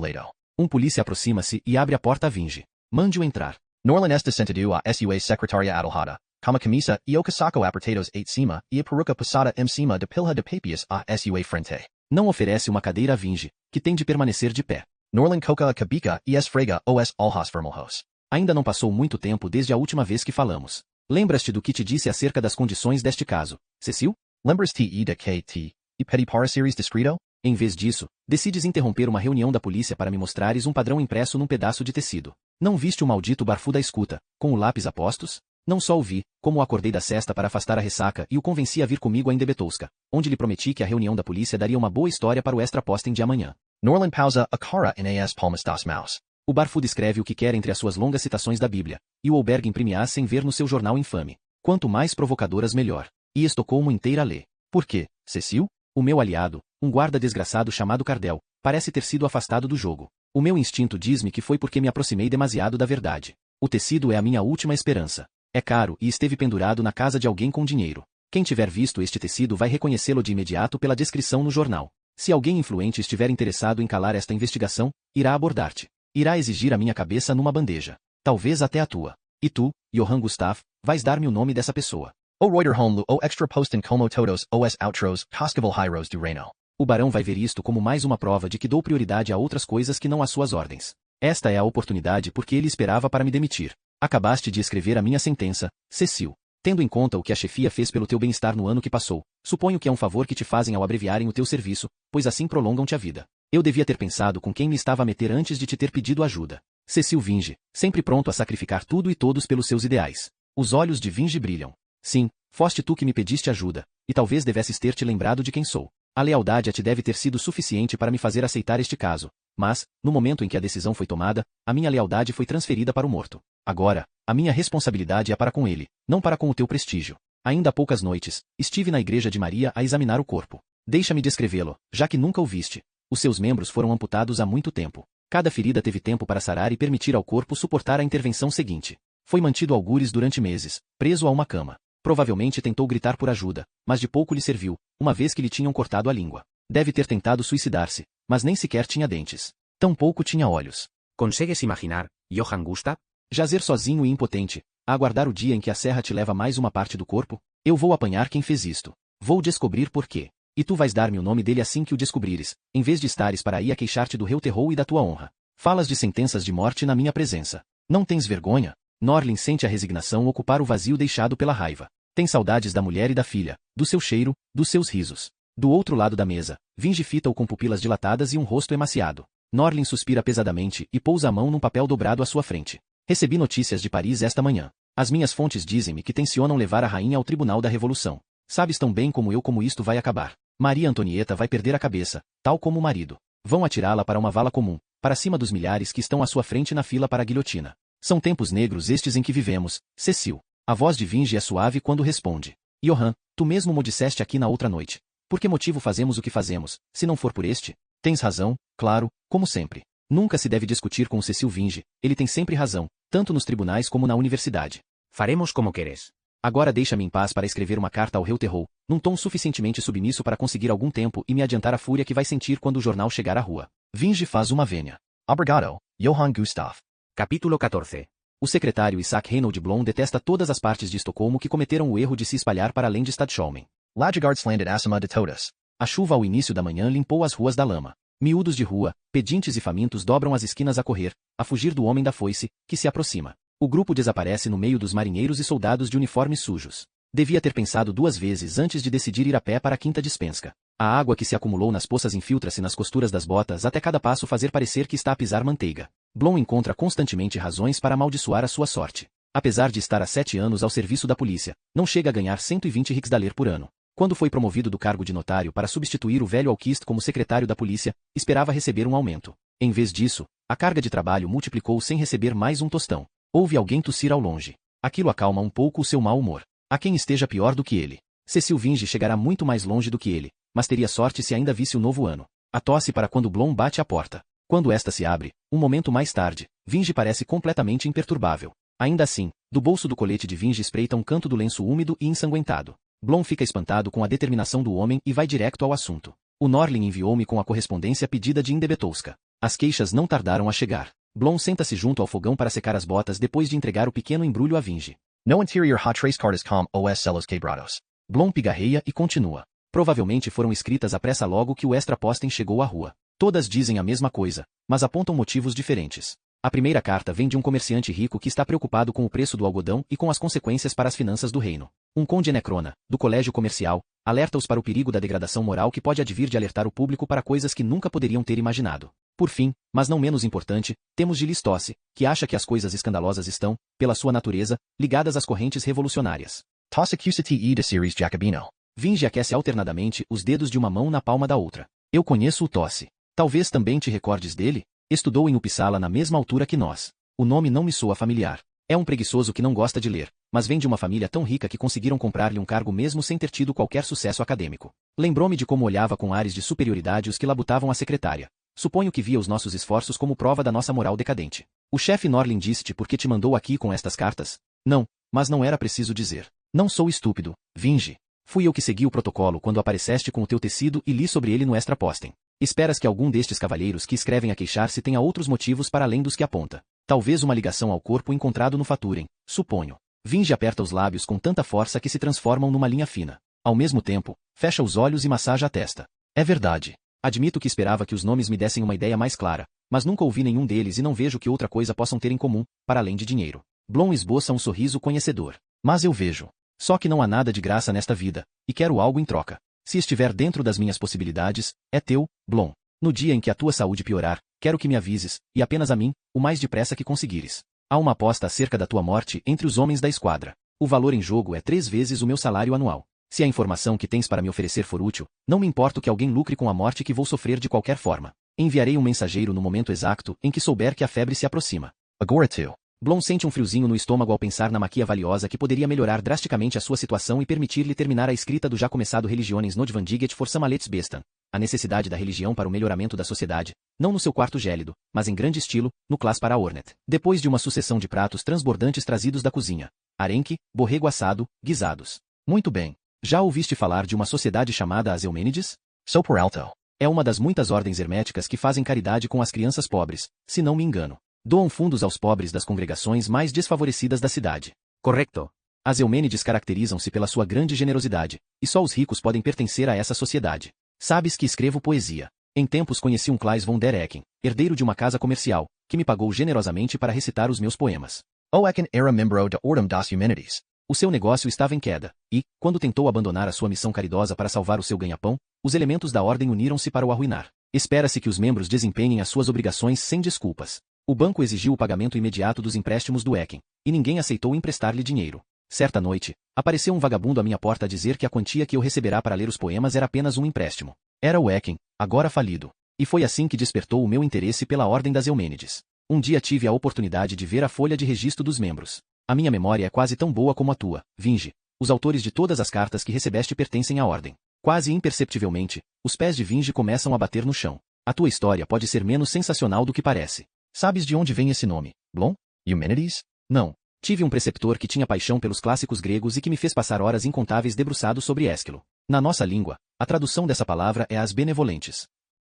Um polícia aproxima-se e abre a porta a Vinge. Mande-o entrar. Norlin está sentado a sua secretária adalhada, com a camisa e o casaco apertados at cima e a peruca passada em cima de pilha de papias a sua frente. Não oferece uma cadeira a Vinge, que tem de permanecer de pé. Norlin coca a cabica e esfrega os olhos vermelhos. Ainda não passou muito tempo desde a última vez que falamos. Lembras-te do que te disse acerca das condições deste caso, Cecil? Lembras-te de que e pedi para seres discreto? Em vez disso, decides interromper uma reunião da polícia para me mostrares um padrão impresso num pedaço de tecido. Não viste o maldito barfu da escuta, com o lápis a postos? Não só o vi, como o acordei da cesta para afastar a ressaca e o convenci a vir comigo a Indebetowska, onde lhe prometi que a reunião da polícia daria uma boa história para o extra-posting de amanhã. Norlin pausa a cara em as palmas das mãos. O barfu descreve o que quer entre as suas longas citações da Bíblia, e o Oberg imprime-as sem ver no seu jornal infame. Quanto mais provocadoras melhor. E Estocolmo inteira lê. Por quê, Cecil? O meu aliado, um guarda desgraçado chamado Cardell, parece ter sido afastado do jogo. O meu instinto diz-me que foi porque me aproximei demasiado da verdade. O tecido é a minha última esperança. É caro e esteve pendurado na casa de alguém com dinheiro. Quem tiver visto este tecido vai reconhecê-lo de imediato pela descrição no jornal. Se alguém influente estiver interessado em calar esta investigação, irá abordar-te. Irá exigir a minha cabeça numa bandeja. Talvez até a tua. E tu, Johann Gustav, vais dar-me o nome dessa pessoa. O Reuterholmlu o extra posten como todos os outros cascavel hyros do reino. O barão vai ver isto como mais uma prova de que dou prioridade a outras coisas que não às suas ordens. Esta é a oportunidade porque ele esperava para me demitir. Acabaste de escrever a minha sentença, Cecil. Tendo em conta o que a chefia fez pelo teu bem-estar no ano que passou, suponho que é um favor que te fazem ao abreviarem o teu serviço, pois assim prolongam-te a vida. Eu devia ter pensado com quem me estava a meter antes de te ter pedido ajuda. Cecil Vinge, sempre pronto a sacrificar tudo e todos pelos seus ideais. Os olhos de Vinge brilham. Sim, foste tu que me pediste ajuda, e talvez devesses ter te lembrado de quem sou. A lealdade a ti deve ter sido suficiente para me fazer aceitar este caso, mas, no momento em que a decisão foi tomada, a minha lealdade foi transferida para o morto. Agora, a minha responsabilidade é para com ele, não para com o teu prestígio. Ainda há poucas noites, estive na igreja de Maria a examinar o corpo. Deixa-me descrevê-lo, já que nunca o viste. Os seus membros foram amputados há muito tempo. Cada ferida teve tempo para sarar e permitir ao corpo suportar a intervenção seguinte. Foi mantido algures durante meses, preso a uma cama. Provavelmente tentou gritar por ajuda, mas de pouco lhe serviu, uma vez que lhe tinham cortado a língua. Deve ter tentado suicidar-se, mas nem sequer tinha dentes. Tampouco tinha olhos. ¿Consegues imaginar, Johann Gustav? Jazer sozinho e impotente, a aguardar o dia em que a serra te leva mais uma parte do corpo? Eu vou apanhar quem fez isto. Vou descobrir por quê. E tu vais dar-me o nome dele assim que o descobrires, em vez de estares para aí a queixar-te do Reuterhol e da tua honra. Falas de sentenças de morte na minha presença. Não tens vergonha? Norlin sente a resignação ocupar o vazio deixado pela raiva. Tem saudades da mulher e da filha, do seu cheiro, dos seus risos. Do outro lado da mesa, Vinge fita-o com pupilas dilatadas e um rosto emaciado. Norlin suspira pesadamente e pousa a mão num papel dobrado à sua frente. Recebi notícias de Paris esta manhã. As minhas fontes dizem-me que tencionam levar a rainha ao Tribunal da Revolução. Sabes tão bem como eu como isto vai acabar. Maria Antonieta vai perder a cabeça, tal como o marido. Vão atirá-la para uma vala comum, para cima dos milhares que estão à sua frente na fila para a guilhotina. São tempos negros estes em que vivemos, Cecil. A voz de Vinge é suave quando responde. Johann, tu mesmo mo disseste aqui na outra noite. Por que motivo fazemos o que fazemos, se não for por este? Tens razão, claro, como sempre. Nunca se deve discutir com o Cecil Vinge, ele tem sempre razão, tanto nos tribunais como na universidade. Faremos como queres. Agora deixa-me em paz para escrever uma carta ao Reuterhol, num tom suficientemente submisso para conseguir algum tempo e me adiantar a fúria que vai sentir quando o jornal chegar à rua. Vinge faz uma vênia. Obrigado, Johann Gustav. Capítulo 14. O secretário Isaac Reynold Blom detesta todas as partes de Estocolmo que cometeram o erro de se espalhar para além de Stadsholmen. Lagegardslandet acima de todas. A chuva ao início da manhã limpou as ruas da lama. Miúdos de rua, pedintes e famintos dobram as esquinas a correr, a fugir do homem da foice, que se aproxima. O grupo desaparece no meio dos marinheiros e soldados de uniformes sujos. Devia ter pensado duas vezes antes de decidir ir a pé para a Quinta de Spenska. A água que se acumulou nas poças infiltra-se nas costuras das botas até cada passo fazer parecer que está a pisar manteiga. Blom encontra constantemente razões para amaldiçoar a sua sorte. Apesar de estar há 7 anos ao serviço da polícia, não chega a ganhar 120 riksdaler por ano. Quando foi promovido do cargo de notário para substituir o velho Alquist como secretário da polícia, esperava receber um aumento. Em vez disso, a carga de trabalho multiplicou sem receber mais um tostão. Ouve alguém tossir ao longe. Aquilo acalma um pouco o seu mau humor. Há quem esteja pior do que ele. Cecil Vinge chegará muito mais longe do que ele, mas teria sorte se ainda visse o novo ano. A tosse para quando Blom bate à porta. Quando esta se abre, um momento mais tarde, Vinge parece completamente imperturbável. Ainda assim, do bolso do colete de Vinge espreita um canto do lenço úmido e ensanguentado. Blom fica espantado com a determinação do homem e vai direto ao assunto. O Norlin enviou-me com a correspondência pedida de Indebetowska. As queixas não tardaram a chegar. Blom senta-se junto ao fogão para secar as botas depois de entregar o pequeno embrulho a Vinge. No interior hot trace cartas com os celos quebrados. Blom pigarreia e continua. Provavelmente foram escritas à pressa logo que o extra-postem chegou à rua. Todas dizem a mesma coisa, mas apontam motivos diferentes. A primeira carta vem de um comerciante rico que está preocupado com o preço do algodão e com as consequências para as finanças do reino. Um conde Necrona, do colégio comercial, alerta-os para o perigo da degradação moral que pode advir de alertar o público para coisas que nunca poderiam ter imaginado. Por fim, mas não menos importante, temos Gilles Tosse, que acha que as coisas escandalosas estão, pela sua natureza, ligadas às correntes revolucionárias. Tosse QCTE de series Jacobino. Vinge aquece alternadamente os dedos de uma mão na palma da outra. Eu conheço o Tosse. Talvez também te recordes dele? Estudou em Uppsala na mesma altura que nós. O nome não me soa familiar. É um preguiçoso que não gosta de ler, mas vem de uma família tão rica que conseguiram comprar-lhe um cargo mesmo sem ter tido qualquer sucesso acadêmico. Lembrou-me de como olhava com ares de superioridade os que labutavam a secretária. Suponho que via os nossos esforços como prova da nossa moral decadente. O chefe Norlin disse-te por que te mandou aqui com estas cartas? Não, mas não era preciso dizer. Não sou estúpido, Vinge. Fui eu que segui o protocolo quando apareceste com o teu tecido e li sobre ele no extra-postem. Esperas que algum destes cavalheiros que escrevem a queixar-se tenha outros motivos para além dos que aponta. Talvez uma ligação ao corpo encontrado no Faturem, suponho. Vinge aperta os lábios com tanta força que se transformam numa linha fina. Ao mesmo tempo, fecha os olhos e massaja a testa. É verdade. Admito que esperava que os nomes me dessem uma ideia mais clara, mas nunca ouvi nenhum deles e não vejo que outra coisa possam ter em comum, para além de dinheiro. Blom esboça um sorriso conhecedor. Mas eu vejo. Só que não há nada de graça nesta vida, e quero algo em troca. Se estiver dentro das minhas possibilidades, é teu, Blom. No dia em que a tua saúde piorar, quero que me avises, e apenas a mim, o mais depressa que conseguires. Há uma aposta acerca da tua morte entre os homens da esquadra. O valor em jogo é 3 vezes o meu salário anual. Se a informação que tens para me oferecer for útil, não me importo que alguém lucre com a morte que vou sofrer de qualquer forma. Enviarei um mensageiro no momento exato em que souber que a febre se aproxima. Agora tu. Blom sente um friozinho no estômago ao pensar na maquia valiosa que poderia melhorar drasticamente a sua situação e permitir-lhe terminar a escrita do já começado Religiones Notwendiget for Samalets Bestan, a necessidade da religião para o melhoramento da sociedade, não no seu quarto gélido, mas em grande estilo, no Class para a Hornet. Depois de uma sucessão de pratos transbordantes trazidos da cozinha. Arenque, borrego assado, guisados. Muito bem. Já ouviste falar de uma sociedade chamada as Eumênides? Sou por alto. É uma das muitas ordens herméticas que fazem caridade com as crianças pobres, se não me engano. Doam fundos aos pobres das congregações mais desfavorecidas da cidade. Correcto. As Eumênides caracterizam-se pela sua grande generosidade, e só os ricos podem pertencer a essa sociedade. Sabes que escrevo poesia. Em tempos conheci um Claes von der Ecken, herdeiro de uma casa comercial, que me pagou generosamente para recitar os meus poemas. O Ecken era membro da Ordem das Eumênides. O seu negócio estava em queda, e, quando tentou abandonar a sua missão caridosa para salvar o seu ganha-pão, os elementos da ordem uniram-se para o arruinar. Espera-se que os membros desempenhem as suas obrigações sem desculpas. O banco exigiu o pagamento imediato dos empréstimos do Ecken, e ninguém aceitou emprestar-lhe dinheiro. Certa noite, apareceu um vagabundo à minha porta a dizer que a quantia que eu receberá para ler os poemas era apenas um empréstimo. Era o Ecken, agora falido. E foi assim que despertou o meu interesse pela Ordem das Eumênides. Um dia tive a oportunidade de ver a folha de registro dos membros. A minha memória é quase tão boa como a tua, Vinge. Os autores de todas as cartas que recebeste pertencem à Ordem. Quase imperceptivelmente, os pés de Vinge começam a bater no chão. A tua história pode ser menos sensacional do que parece. Sabes de onde vem esse nome, Blom? Eumênides? Não. Tive um preceptor que tinha paixão pelos clássicos gregos e que me fez passar horas incontáveis debruçado sobre Ésquilo. Na nossa língua, a tradução dessa palavra é as benevolentes.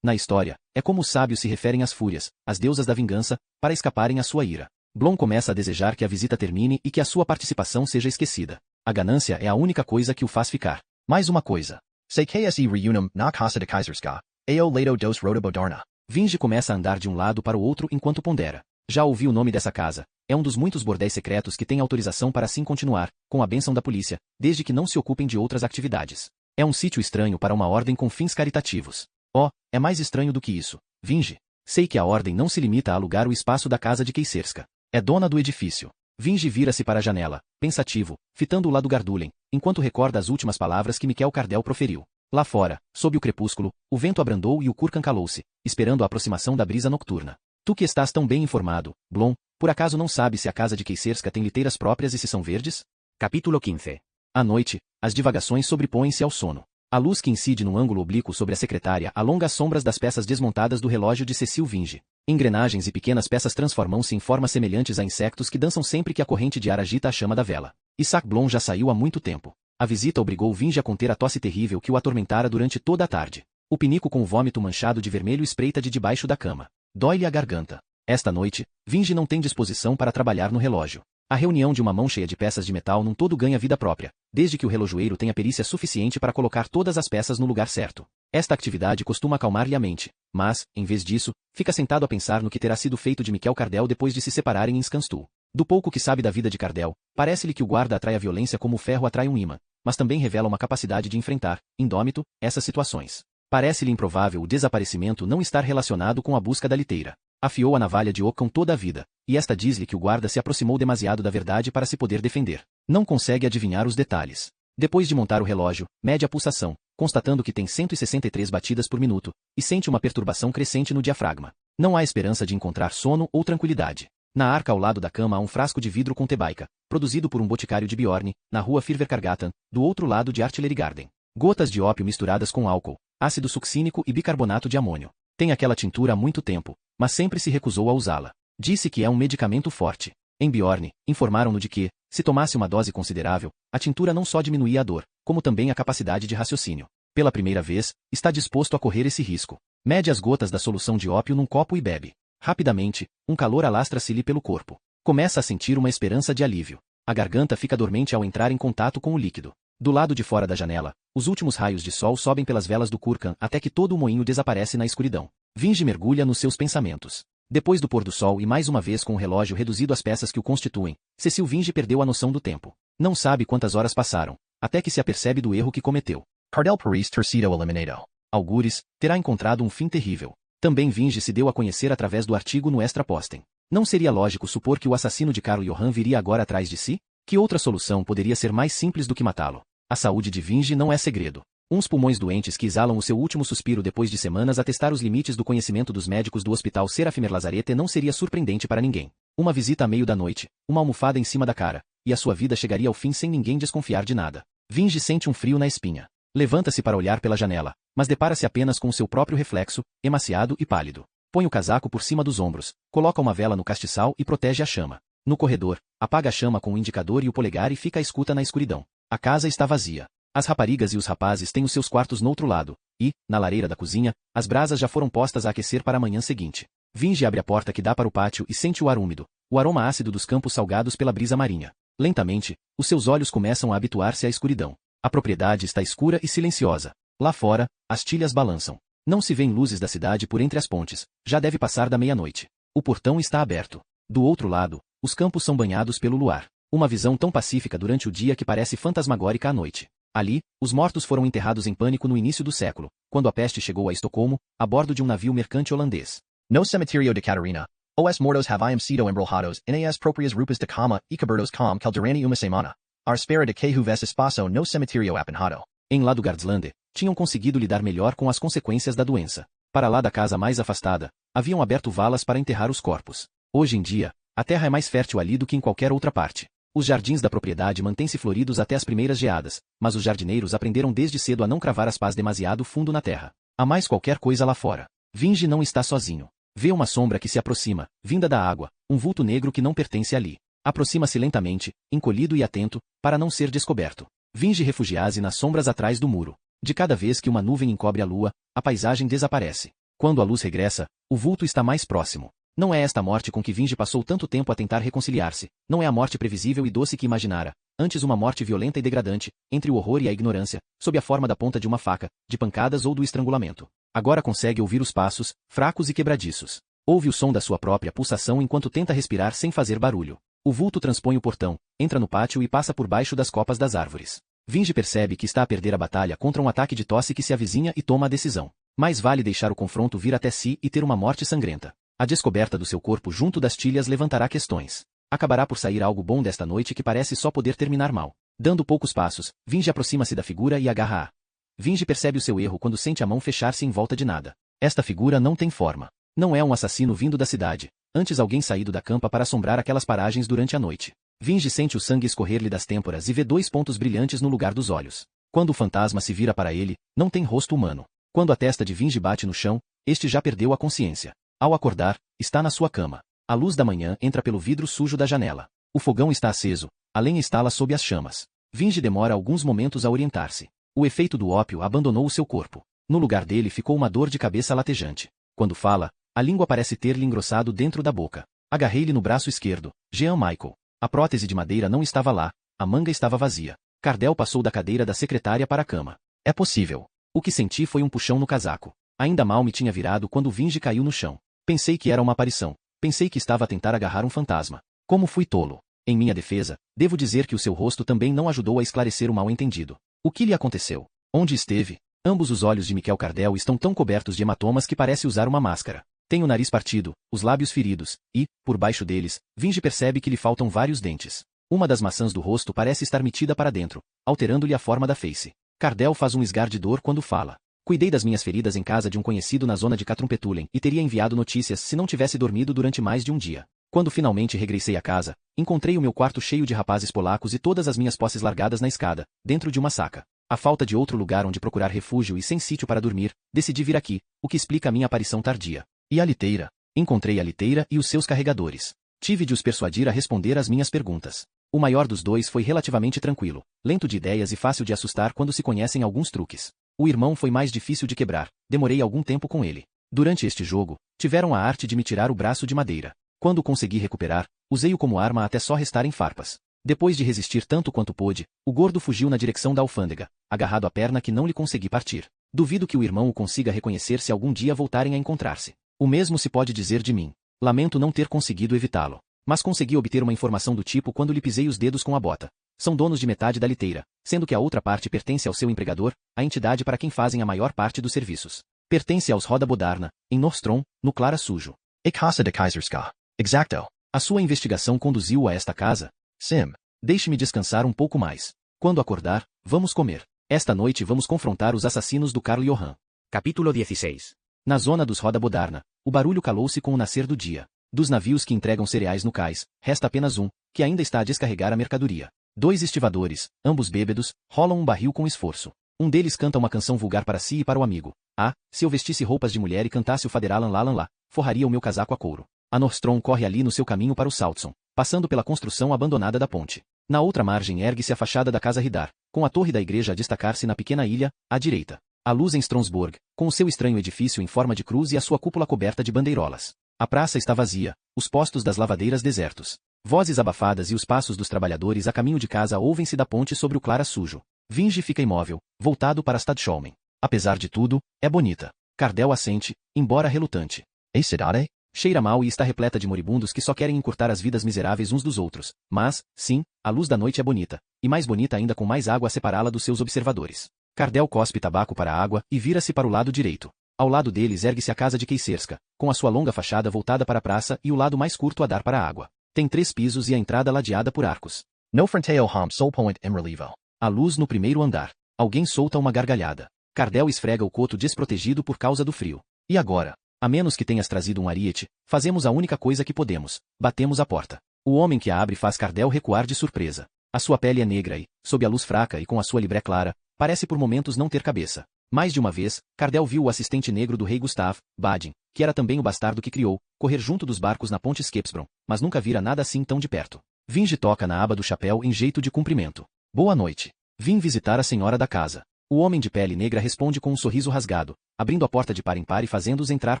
Na história, é como os sábios se referem às fúrias, as deusas da vingança, para escaparem à sua ira. Blom começa a desejar que a visita termine e que a sua participação seja esquecida. A ganância é a única coisa que o faz ficar. Mais uma coisa. Sei KSE reunam na casa de Kaiserska, ao lado dos Rodobodarna. Vinge começa a andar de um lado para o outro enquanto pondera. Já ouvi o nome dessa casa. É um dos muitos bordéis secretos que tem autorização para assim continuar, com a bênção da polícia, desde que não se ocupem de outras atividades. É um sítio estranho para uma ordem com fins caritativos. Oh, é mais estranho do que isso. Vinge. Sei que a ordem não se limita a alugar o espaço da casa de Keiserska. É dona do edifício. Vinge vira-se para a janela, pensativo, fitando o lado Gardulen, enquanto recorda as últimas palavras que Miquel Cardel proferiu. Lá fora, sob o crepúsculo, o vento abrandou e o Kurkan calou-se, esperando a aproximação da brisa nocturna. Tu que estás tão bem informado, Blom, por acaso não sabe se a casa de Keiserska tem liteiras próprias e se são verdes? Capítulo 15. À noite, as divagações sobrepõem-se ao sono. A luz que incide num ângulo oblíquo sobre a secretária alonga as sombras das peças desmontadas do relógio de Cecil Vinge. Engrenagens e pequenas peças transformam-se em formas semelhantes a insectos que dançam sempre que a corrente de ar agita a chama da vela. Isaac Blom já saiu há muito tempo. A visita obrigou Vinge a conter a tosse terrível que o atormentara durante toda a tarde. O pinico com o vômito manchado de vermelho espreita de debaixo da cama. Dói-lhe a garganta. Esta noite, Vinge não tem disposição para trabalhar no relógio. A reunião de uma mão cheia de peças de metal num todo ganha vida própria, desde que o relojoeiro tenha perícia suficiente para colocar todas as peças no lugar certo. Esta atividade costuma acalmar-lhe a mente, mas, em vez disso, fica sentado a pensar no que terá sido feito de Miquel Cardel depois de se separarem em Scanstul. Do pouco que sabe da vida de Cardel, parece-lhe que o guarda atrai a violência como o ferro atrai um ímã, mas também revela uma capacidade de enfrentar, indômito, essas situações. Parece-lhe improvável o desaparecimento não estar relacionado com a busca da liteira. Afiou a navalha de Ockham toda a vida, e esta diz-lhe que o guarda se aproximou demasiado da verdade para se poder defender. Não consegue adivinhar os detalhes. Depois de montar o relógio, mede a pulsação, constatando que tem 163 batidas por minuto, e sente uma perturbação crescente no diafragma. Não há esperança de encontrar sono ou tranquilidade. Na arca ao lado da cama há um frasco de vidro com tebaica, produzido por um boticário de Bjorn, na rua Firverkargatan, do outro lado de Artillery Garden. Gotas de ópio misturadas com álcool, ácido succínico e bicarbonato de amônio. Tem aquela tintura há muito tempo, mas sempre se recusou a usá-la. Disse que é um medicamento forte. Em Bjorn, informaram-no de que, se tomasse uma dose considerável, a tintura não só diminuía a dor, como também a capacidade de raciocínio. Pela primeira vez, está disposto a correr esse risco. Mede as gotas da solução de ópio num copo e bebe. Rapidamente, um calor alastra-se-lhe pelo corpo. Começa a sentir uma esperança de alívio. A garganta fica dormente ao entrar em contato com o líquido. Do lado de fora da janela, os últimos raios de sol sobem pelas velas do Kurkan até que todo o moinho desaparece na escuridão. Vinge mergulha nos seus pensamentos. Depois do pôr do sol e mais uma vez com o relógio reduzido às peças que o constituem, Cecil Vinge perdeu a noção do tempo. Não sabe quantas horas passaram, até que se apercebe do erro que cometeu. Cardel Paris tercido eliminado. Algures, terá encontrado um fim terrível. Também Vinge se deu a conhecer através do artigo no Extra Posten. Não seria lógico supor que o assassino de Carlo Johan viria agora atrás de si? Que outra solução poderia ser mais simples do que matá-lo? A saúde de Vinge não é segredo. Uns pulmões doentes que exalam o seu último suspiro depois de semanas a testar os limites do conhecimento dos médicos do hospital Serafimer Lazarete não seria surpreendente para ninguém. Uma visita à meio da noite, uma almofada em cima da cara, e a sua vida chegaria ao fim sem ninguém desconfiar de nada. Vinge sente um frio na espinha. Levanta-se para olhar pela janela, mas depara-se apenas com o seu próprio reflexo, emaciado e pálido. Põe o casaco por cima dos ombros, coloca uma vela no castiçal e protege a chama. No corredor, apaga a chama com o indicador e o polegar e fica à escuta na escuridão. A casa está vazia. As raparigas e os rapazes têm os seus quartos no outro lado, e, na lareira da cozinha, as brasas já foram postas a aquecer para a manhã seguinte. Vinge abre a porta que dá para o pátio e sente o ar úmido, o aroma ácido dos campos salgados pela brisa marinha. Lentamente, os seus olhos começam a habituar-se à escuridão. A propriedade está escura e silenciosa. Lá fora, as tilhas balançam. Não se vêem luzes da cidade por entre as pontes, já deve passar da meia-noite. O portão está aberto. Do outro lado, os campos são banhados pelo luar. Uma visão tão pacífica durante o dia que parece fantasmagórica à noite. Ali, os mortos foram enterrados em pânico no início do século, quando a peste chegou a Estocolmo, a bordo de um navio mercante holandês. No cemitério de Catarina. Os mortos haviam sido embrulhados nas proprias rupas de cama e cobertos com calderani uma semana. À espera de que houvesse espaço no cemitério apanhado. Em Ladugardslande, tinham conseguido lidar melhor com as consequências da doença. Para lá da casa mais afastada, haviam aberto valas para enterrar os corpos. Hoje em dia, a terra é mais fértil ali do que em qualquer outra parte. Os jardins da propriedade mantêm-se floridos até as primeiras geadas, mas os jardineiros aprenderam desde cedo a não cravar as pás demasiado fundo na terra. Há mais qualquer coisa lá fora. Vinge não está sozinho. Vê uma sombra que se aproxima, vinda da água, um vulto negro que não pertence ali. Aproxima-se lentamente, encolhido e atento, para não ser descoberto. Vinge refugia-se nas sombras atrás do muro. De cada vez que uma nuvem encobre a lua, a paisagem desaparece. Quando a luz regressa, o vulto está mais próximo. Não é esta morte com que Vinge passou tanto tempo a tentar reconciliar-se, não é a morte previsível e doce que imaginara, antes uma morte violenta e degradante, entre o horror e a ignorância, sob a forma da ponta de uma faca, de pancadas ou do estrangulamento. Agora consegue ouvir os passos, fracos e quebradiços. Ouve o som da sua própria pulsação enquanto tenta respirar sem fazer barulho. O vulto transpõe o portão, entra no pátio e passa por baixo das copas das árvores. Vinge percebe que está a perder a batalha contra um ataque de tosse que se avizinha e toma a decisão. Mais vale deixar o confronto vir até si e ter uma morte sangrenta. A descoberta do seu corpo junto das tilhas levantará questões. Acabará por sair algo bom desta noite que parece só poder terminar mal. Dando poucos passos, Vinge aproxima-se da figura e agarra-a. Vinge percebe o seu erro quando sente a mão fechar-se em volta de nada. Esta figura não tem forma. Não é um assassino vindo da cidade, antes alguém saído da campa para assombrar aquelas paragens durante a noite. Vinge sente o sangue escorrer-lhe das têmporas e vê 2 pontos brilhantes no lugar dos olhos. Quando o fantasma se vira para ele, não tem rosto humano. Quando a testa de Vinge bate no chão, este já perdeu a consciência. Ao acordar, está na sua cama. A luz da manhã entra pelo vidro sujo da janela. O fogão está aceso, a lenha estala sob as chamas. Vinge demora alguns momentos a orientar-se. O efeito do ópio abandonou o seu corpo. No lugar dele ficou uma dor de cabeça latejante. Quando fala, a língua parece ter-lhe engrossado dentro da boca. Agarrei-lhe no braço esquerdo, Jean Michael. A prótese de madeira não estava lá, a manga estava vazia. Cardell passou da cadeira da secretária para a cama. É possível. O que senti foi um puxão no casaco. Ainda mal me tinha virado quando Vinge caiu no chão. Pensei que era uma aparição. Pensei que estava a tentar agarrar um fantasma. Como fui tolo. Em minha defesa, devo dizer que o seu rosto também não ajudou a esclarecer o mal-entendido. O que lhe aconteceu? Onde esteve? Ambos os olhos de Miquel Cardell estão tão cobertos de hematomas que parece usar uma máscara. Tem o nariz partido, os lábios feridos, e, por baixo deles, Vinge percebe que lhe faltam vários dentes. Uma das maçãs do rosto parece estar metida para dentro, alterando-lhe a forma da face. Cardell faz um esgar de dor quando fala. Cuidei das minhas feridas em casa de um conhecido na zona de Catrumpetulen e teria enviado notícias se não tivesse dormido durante mais de um dia. Quando finalmente regressei à casa, encontrei o meu quarto cheio de rapazes polacos e todas as minhas posses largadas na escada, dentro de uma saca. A falta de outro lugar onde procurar refúgio e sem sítio para dormir, decidi vir aqui, o que explica a minha aparição tardia. E a liteira? Encontrei a liteira e os seus carregadores. Tive de os persuadir a responder às minhas perguntas. O maior dos dois foi relativamente tranquilo, lento de ideias e fácil de assustar quando se conhecem alguns truques. O irmão foi mais difícil de quebrar, demorei algum tempo com ele. Durante este jogo, tiveram a arte de me tirar o braço de madeira. Quando o consegui recuperar, usei-o como arma até só restarem farpas. Depois de resistir tanto quanto pôde, o gordo fugiu na direção da alfândega, agarrado à perna que não lhe consegui partir. Duvido que o irmão o consiga reconhecer se algum dia voltarem a encontrar-se. O mesmo se pode dizer de mim. Lamento não ter conseguido evitá-lo. Mas consegui obter uma informação do tipo quando lhe pisei os dedos com a bota. São donos de metade da liteira, sendo que a outra parte pertence ao seu empregador, a entidade para quem fazem a maior parte dos serviços. Pertence aos Roda Bodarna, em Nordstrom, no Clara Sujo. E casa de Kaiserska. Exacto. A sua investigação conduziu-o a esta casa? Sim. Deixe-me descansar um pouco mais. Quando acordar, vamos comer. Esta noite vamos confrontar os assassinos do Karl Johann. Capítulo 16. Na zona dos Roda Bodarna, o barulho calou-se com o nascer do dia. Dos navios que entregam cereais no cais, resta apenas um, que ainda está a descarregar a mercadoria. 2 estivadores, ambos bêbados, rolam um barril com esforço. Um deles canta uma canção vulgar para si e para o amigo. Ah, se eu vestisse roupas de mulher e cantasse o Faderalan Lalan lá, forraria o meu casaco a couro. A Nordstrom corre ali no seu caminho para o Saltson, passando pela construção abandonada da ponte. Na outra margem ergue-se a fachada da Casa Ridar, com a torre da igreja a destacar-se na pequena ilha, à direita. A luz em Stronsborg, com o seu estranho edifício em forma de cruz e a sua cúpula coberta de bandeirolas. A praça está vazia, os postos das lavadeiras desertos. Vozes abafadas e os passos dos trabalhadores a caminho de casa ouvem-se da ponte sobre o Clara Sujo. Vinge fica imóvel, voltado para Stadscholmen. Apesar de tudo, é bonita. Cardell assente, embora relutante. A cidade? Cheira mal e está repleta de moribundos que só querem encurtar as vidas miseráveis uns dos outros. Mas, sim, a luz da noite é bonita. E mais bonita ainda com mais água a separá-la dos seus observadores. Cardell cospe tabaco para a água e vira-se para o lado direito. Ao lado deles ergue-se a casa de Keiserska, com a sua longa fachada voltada para a praça e o lado mais curto a dar para a água. Tem 3 pisos e a entrada ladeada por arcos. No fronteo ham solpoint em relivo. A luz no primeiro andar. Alguém solta uma gargalhada. Cardell esfrega o coto desprotegido por causa do frio. E agora? A menos que tenhas trazido um ariete, fazemos a única coisa que podemos. Batemos a porta. O homem que a abre faz Cardell recuar de surpresa. A sua pele é negra e, sob a luz fraca e com a sua libré clara, parece por momentos não ter cabeça. Mais de uma vez, Cardell viu o assistente negro do rei Gustav, Badin, que era também o bastardo que criou, correr junto dos barcos na ponte Skepsbron, mas nunca vira nada assim tão de perto. Vinge toca na aba do chapéu em jeito de cumprimento. Boa noite. Vim visitar a senhora da casa. O homem de pele negra responde com um sorriso rasgado, abrindo a porta de par em par e fazendo-os entrar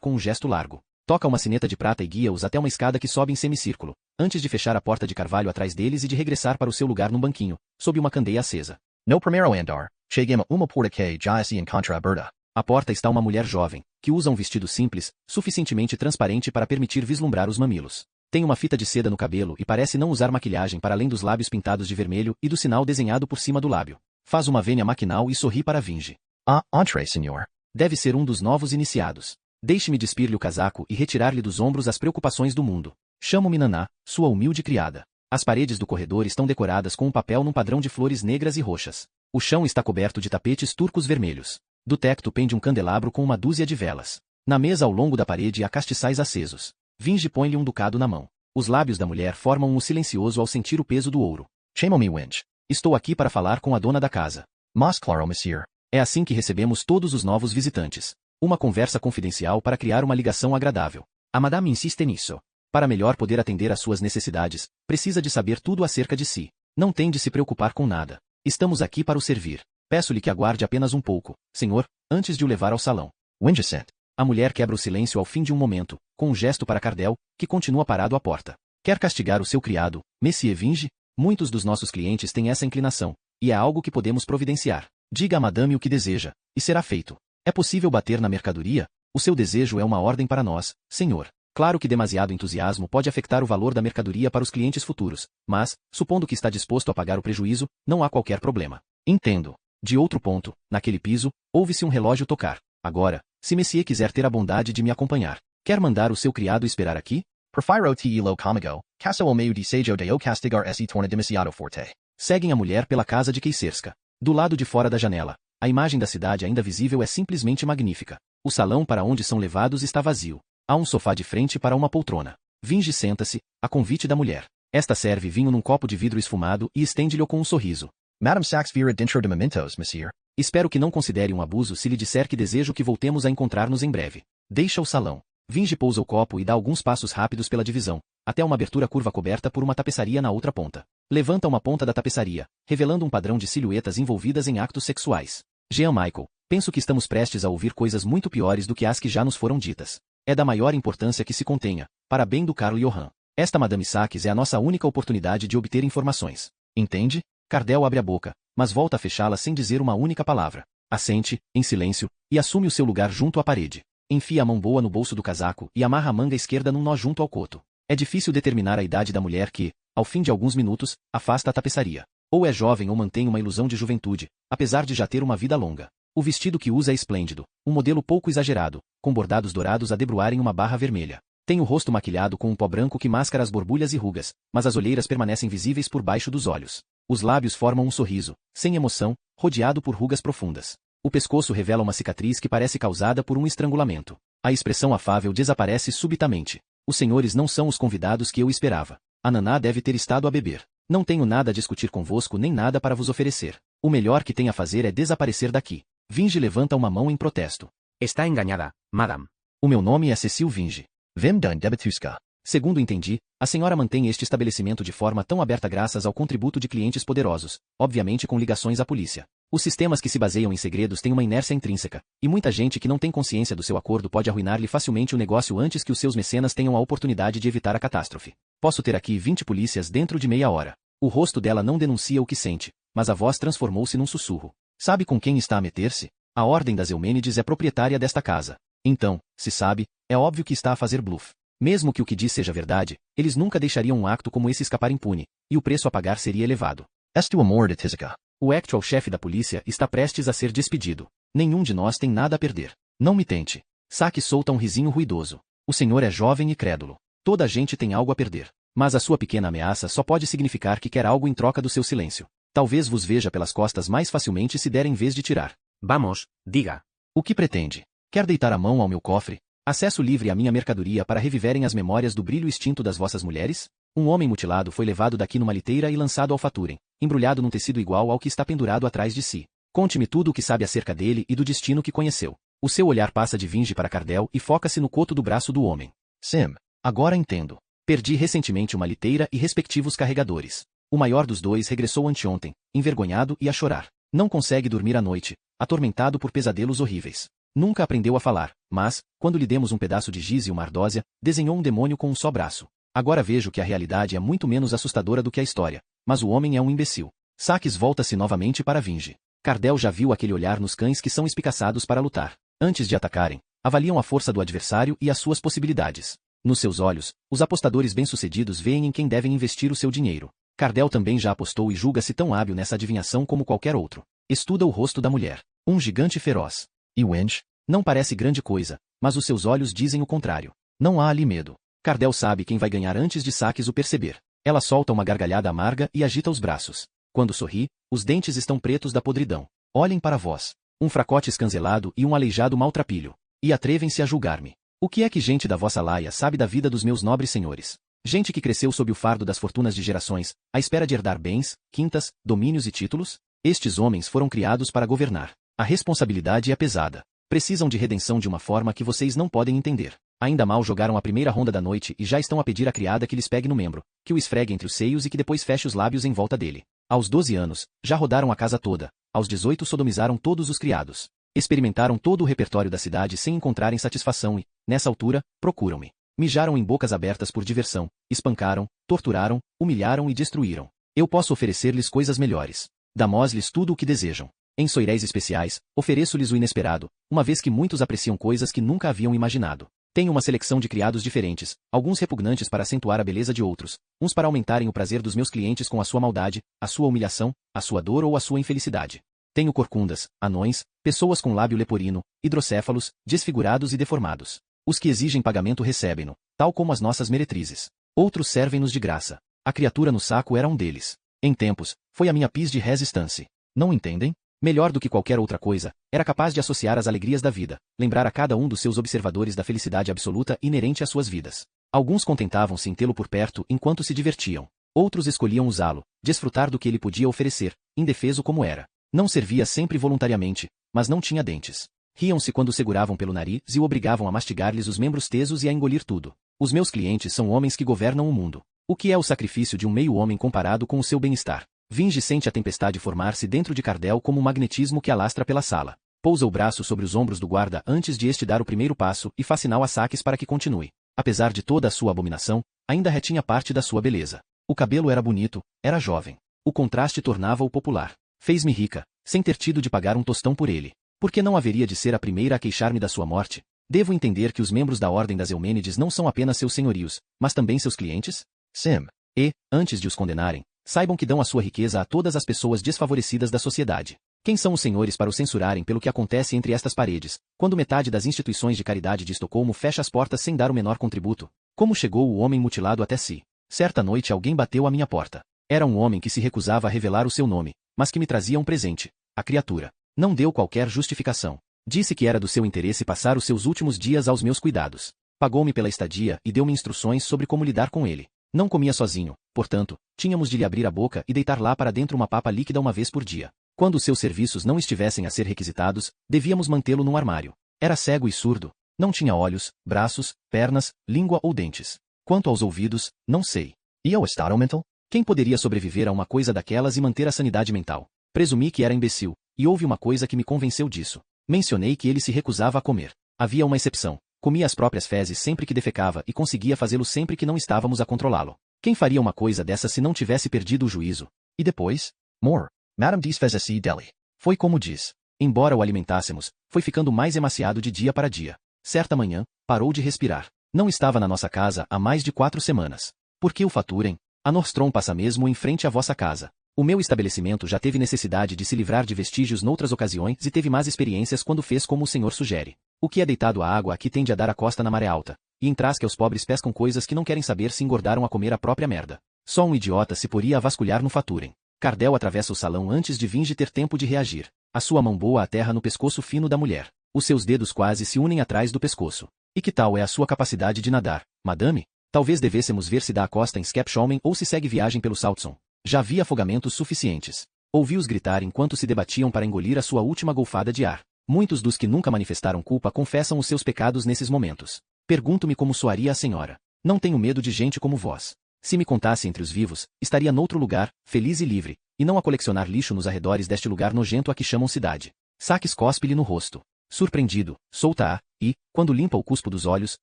com um gesto largo. Toca uma sineta de prata e guia-os até uma escada que sobe em semicírculo, antes de fechar a porta de carvalho atrás deles e de regressar para o seu lugar num banquinho, sob uma candeia acesa. No primeiro andar, chegamos uma porta que já se encontra aberta. À porta está uma mulher jovem, que usa um vestido simples, suficientemente transparente para permitir vislumbrar os mamilos. Tem uma fita de seda no cabelo e parece não usar maquilhagem para além dos lábios pintados de vermelho e do sinal desenhado por cima do lábio. Faz uma vênia maquinal e sorri para Vinge. Ah, entree, senhor. Deve ser um dos novos iniciados. Deixe-me despir-lhe o casaco e retirar-lhe dos ombros as preocupações do mundo. Chamo-me Naná, sua humilde criada. As paredes do corredor estão decoradas com um papel num padrão de flores negras e roxas. O chão está coberto de tapetes turcos vermelhos. Do teto pende um candelabro com uma dúzia de velas. Na mesa ao longo da parede há castiçais acesos. Vinge põe-lhe um ducado na mão. Os lábios da mulher formam um silencioso ao sentir o peso do ouro. Chamo-me Winge. Estou aqui para falar com a dona da casa. Mas claro, monsieur. É assim que recebemos todos os novos visitantes. Uma conversa confidencial para criar uma ligação agradável. A madame insiste nisso. Para melhor poder atender às suas necessidades, precisa de saber tudo acerca de si. Não tem de se preocupar com nada. Estamos aqui para o servir. Peço-lhe que aguarde apenas um pouco, senhor, antes de o levar ao salão. Winge assent. A mulher quebra o silêncio ao fim de um momento, com um gesto para Cardel, que continua parado à porta. Quer castigar o seu criado, Monsieur Vinge? Muitos dos nossos clientes têm essa inclinação, e é algo que podemos providenciar. Diga a madame o que deseja, e será feito. É possível bater na mercadoria? O seu desejo é uma ordem para nós, senhor. Claro que demasiado entusiasmo pode afetar o valor da mercadoria para os clientes futuros, mas, supondo que está disposto a pagar o prejuízo, não há qualquer problema. Entendo. De outro ponto, naquele piso, ouve-se um relógio tocar. Agora, se Monsieur quiser ter a bondade de me acompanhar, quer mandar o seu criado esperar aqui? Prefiro te lo comigo, caso o meio desejo de o castigar esse torna demasiado forte. Seguem a mulher pela casa de Keiserska. Do lado de fora da janela, a imagem da cidade ainda visível é simplesmente magnífica. O salão para onde são levados está vazio. Há um sofá de frente para uma poltrona. Vinge senta-se, a convite da mulher. Esta serve vinho num copo de vidro esfumado e estende-lhe com um sorriso. Madame Sachs vira dentro de momentos, monsieur. Espero que não considere um abuso se lhe disser que desejo que voltemos a encontrar-nos em breve. Deixa o salão. Vinge pousa o copo e dá alguns passos rápidos pela divisão, até uma abertura curva coberta por uma tapeçaria na outra ponta. Levanta uma ponta da tapeçaria, revelando um padrão de silhuetas envolvidas em actos sexuais. Jean Michael, penso que estamos prestes a ouvir coisas muito piores do que as que já nos foram ditas. É da maior importância que se contenha, para bem do Carl Johan. Esta Madame Sachs é a nossa única oportunidade de obter informações. Entende? Cardel abre a boca, mas volta a fechá-la sem dizer uma única palavra. Assente, em silêncio, e assume o seu lugar junto à parede. Enfia a mão boa no bolso do casaco e amarra a manga esquerda num nó junto ao coto. É difícil determinar a idade da mulher que, ao fim de alguns minutos, afasta a tapeçaria. Ou é jovem ou mantém uma ilusão de juventude, apesar de já ter uma vida longa. O vestido que usa é esplêndido, um modelo pouco exagerado, com bordados dourados a debruarem uma barra vermelha. Tem o rosto maquilhado com um pó branco que mascara as borbulhas e rugas, mas as olheiras permanecem visíveis por baixo dos olhos. Os lábios formam um sorriso, sem emoção, rodeado por rugas profundas. O pescoço revela uma cicatriz que parece causada por um estrangulamento. A expressão afável desaparece subitamente. Os senhores não são os convidados que eu esperava. A Naná deve ter estado a beber. Não tenho nada a discutir convosco nem nada para vos oferecer. O melhor que tem a fazer é desaparecer daqui. Vinge levanta uma mão em protesto. Está engañada, madame. O meu nome é Cecil Vinge. Vim dan debetuska. Segundo entendi, a senhora mantém este estabelecimento de forma tão aberta graças ao contributo de clientes poderosos, obviamente com ligações à polícia. Os sistemas que se baseiam em segredos têm uma inércia intrínseca, e muita gente que não tem consciência do seu acordo pode arruinar-lhe facilmente o negócio antes que os seus mecenas tenham a oportunidade de evitar a catástrofe. Posso ter aqui 20 polícias dentro de meia hora. O rosto dela não denuncia o que sente, mas a voz transformou-se num sussurro. Sabe com quem está a meter-se? A Ordem das Eumênides é proprietária desta casa. Então, se sabe, é óbvio que está a fazer bluff. Mesmo que o que diz seja verdade, eles nunca deixariam um acto como esse escapar impune, e o preço a pagar seria elevado. Estu amor de Tizica. O actual chefe da polícia está prestes a ser despedido. Nenhum de nós tem nada a perder. Não me tente. Saki solta um risinho ruidoso. O senhor é jovem e crédulo. Toda a gente tem algo a perder. Mas a sua pequena ameaça só pode significar que quer algo em troca do seu silêncio. Talvez vos veja pelas costas mais facilmente se der em vez de tirar. Vamos, diga. O que pretende? Quer deitar a mão ao meu cofre? Acesso livre à minha mercadoria para reviverem as memórias do brilho extinto das vossas mulheres? Um homem mutilado foi levado daqui numa liteira e lançado ao faturem, embrulhado num tecido igual ao que está pendurado atrás de si. Conte-me tudo o que sabe acerca dele e do destino que conheceu. O seu olhar passa de Vinge para Cardel e foca-se no coto do braço do homem. Sim. Agora entendo. Perdi recentemente uma liteira e respectivos carregadores. O maior dos dois regressou anteontem, envergonhado e a chorar. Não consegue dormir à noite, atormentado por pesadelos horríveis. Nunca aprendeu a falar, mas, quando lhe demos um pedaço de giz e uma ardósia, desenhou um demônio com um só braço. Agora vejo que a realidade é muito menos assustadora do que a história, mas o homem é um imbecil. Sachs volta-se novamente para Vinge. Cardel já viu aquele olhar nos cães que são espicaçados para lutar. Antes de atacarem, avaliam a força do adversário e as suas possibilidades. Nos seus olhos, os apostadores bem-sucedidos veem em quem devem investir o seu dinheiro. Cardel também já apostou e julga-se tão hábil nessa adivinhação como qualquer outro. Estuda o rosto da mulher. Um gigante feroz. E Winch? Não parece grande coisa, mas os seus olhos dizem o contrário. Não há ali medo. Cardell sabe quem vai ganhar antes de Sakis o perceber. Ela solta uma gargalhada amarga e agita os braços. Quando sorri, os dentes estão pretos da podridão. Olhem para vós. Um fracote escancelado e um aleijado maltrapilho. E atrevem-se a julgar-me. O que é que gente da vossa laia sabe da vida dos meus nobres senhores? Gente que cresceu sob o fardo das fortunas de gerações, à espera de herdar bens, quintas, domínios e títulos? Estes homens foram criados para governar. A responsabilidade é pesada. Precisam de redenção de uma forma que vocês não podem entender. Ainda mal jogaram a primeira ronda da noite e já estão a pedir à criada que lhes pegue no membro, que o esfregue entre os seios e que depois feche os lábios em volta dele. Aos 12 anos, já rodaram a casa toda. Aos 18 sodomizaram todos os criados. Experimentaram todo o repertório da cidade sem encontrarem satisfação e, nessa altura, procuram-me. Mijaram em bocas abertas por diversão, espancaram, torturaram, humilharam e destruíram. Eu posso oferecer-lhes coisas melhores. Damos-lhes tudo o que desejam. Em soiréis especiais, ofereço-lhes o inesperado, uma vez que muitos apreciam coisas que nunca haviam imaginado. Tenho uma seleção de criados diferentes, alguns repugnantes para acentuar a beleza de outros, uns para aumentarem o prazer dos meus clientes com a sua maldade, a sua humilhação, a sua dor ou a sua infelicidade. Tenho corcundas, anões, pessoas com lábio leporino, hidrocéfalos, desfigurados e deformados. Os que exigem pagamento recebem-no, tal como as nossas meretrizes. Outros servem-nos de graça. A criatura no saco era um deles. Em tempos, foi a minha piece de resistance. Não entendem? Melhor do que qualquer outra coisa, era capaz de associar as alegrias da vida, lembrar a cada um dos seus observadores da felicidade absoluta inerente às suas vidas. Alguns contentavam-se em tê-lo por perto enquanto se divertiam. Outros escolhiam usá-lo, desfrutar do que ele podia oferecer, indefeso como era. Não servia sempre voluntariamente, mas não tinha dentes. Riam-se quando o seguravam pelo nariz e o obrigavam a mastigar-lhes os membros tesos e a engolir tudo. Os meus clientes são homens que governam o mundo. O que é o sacrifício de um meio-homem comparado com o seu bem-estar? Vinge sente a tempestade formar-se dentro de Cardell como um magnetismo que alastra pela sala. Pousa o braço sobre os ombros do guarda antes de este dar o primeiro passo e faz sinal a Sakis para que continue. Apesar de toda a sua abominação, ainda retinha parte da sua beleza. O cabelo era bonito, era jovem. O contraste tornava-o popular. Fez-me rica, sem ter tido de pagar um tostão por ele. Por que não haveria de ser a primeira a queixar-me da sua morte? Devo entender que os membros da Ordem das Eumênides não são apenas seus senhorios, mas também seus clientes? Sim. E, antes de os condenarem, saibam que dão a sua riqueza a todas as pessoas desfavorecidas da sociedade. Quem são os senhores para o censurarem pelo que acontece entre estas paredes, quando metade das instituições de caridade de Estocolmo fecha as portas sem dar o menor contributo? Como chegou o homem mutilado até si? Certa noite alguém bateu à minha porta. Era um homem que se recusava a revelar o seu nome, mas que me trazia um presente. A criatura. Não deu qualquer justificação. Disse que era do seu interesse passar os seus últimos dias aos meus cuidados. Pagou-me pela estadia e deu-me instruções sobre como lidar com ele. Não comia sozinho, portanto, tínhamos de lhe abrir a boca e deitar lá para dentro uma papa líquida uma vez por dia. Quando os seus serviços não estivessem a ser requisitados, devíamos mantê-lo num armário. Era cego e surdo. Não tinha olhos, braços, pernas, língua ou dentes. Quanto aos ouvidos, não sei. E ao estado mental? Quem poderia sobreviver a uma coisa daquelas e manter a sanidade mental? Presumi que era imbecil, e houve uma coisa que me convenceu disso. Mencionei que ele se recusava a comer. Havia uma exceção. Comia as próprias fezes sempre que defecava e conseguia fazê-lo sempre que não estávamos a controlá-lo. Quem faria uma coisa dessa se não tivesse perdido o juízo? E depois? More. Madame diz fez assim dele. Foi como diz. Embora o alimentássemos, foi ficando mais emaciado de dia para dia. Certa manhã, parou de respirar. Não estava na nossa casa há mais de 4 semanas. Por que o faturem? A Nordstrom passa mesmo em frente à vossa casa. O meu estabelecimento já teve necessidade de se livrar de vestígios noutras ocasiões e teve más experiências quando fez como o senhor sugere. O que é deitado à água aqui tende a dar a costa na maré alta, e em trás que os pobres pescam coisas que não querem saber se engordaram a comer a própria merda. Só um idiota se poria a vasculhar no faturem. Cardell atravessa o salão antes de Vinge ter tempo de reagir. A sua mão boa aterra no pescoço fino da mulher. Os seus dedos quase se unem atrás do pescoço. E que tal é a sua capacidade de nadar, madame? Talvez devêssemos ver se dá a costa em Skepsholmen ou se segue viagem pelo Saltson. Já vi afogamentos suficientes. Ouvi-os gritar enquanto se debatiam para engolir a sua última golfada de ar. Muitos dos que nunca manifestaram culpa confessam os seus pecados nesses momentos. Pergunto-me como soaria a senhora. Não tenho medo de gente como vós. Se me contasse entre os vivos, estaria noutro lugar, feliz e livre, e não a colecionar lixo nos arredores deste lugar nojento a que chamam cidade. Sakis cospe-lhe no rosto. Surpreendido, solta-a, e, quando limpa o cuspo dos olhos,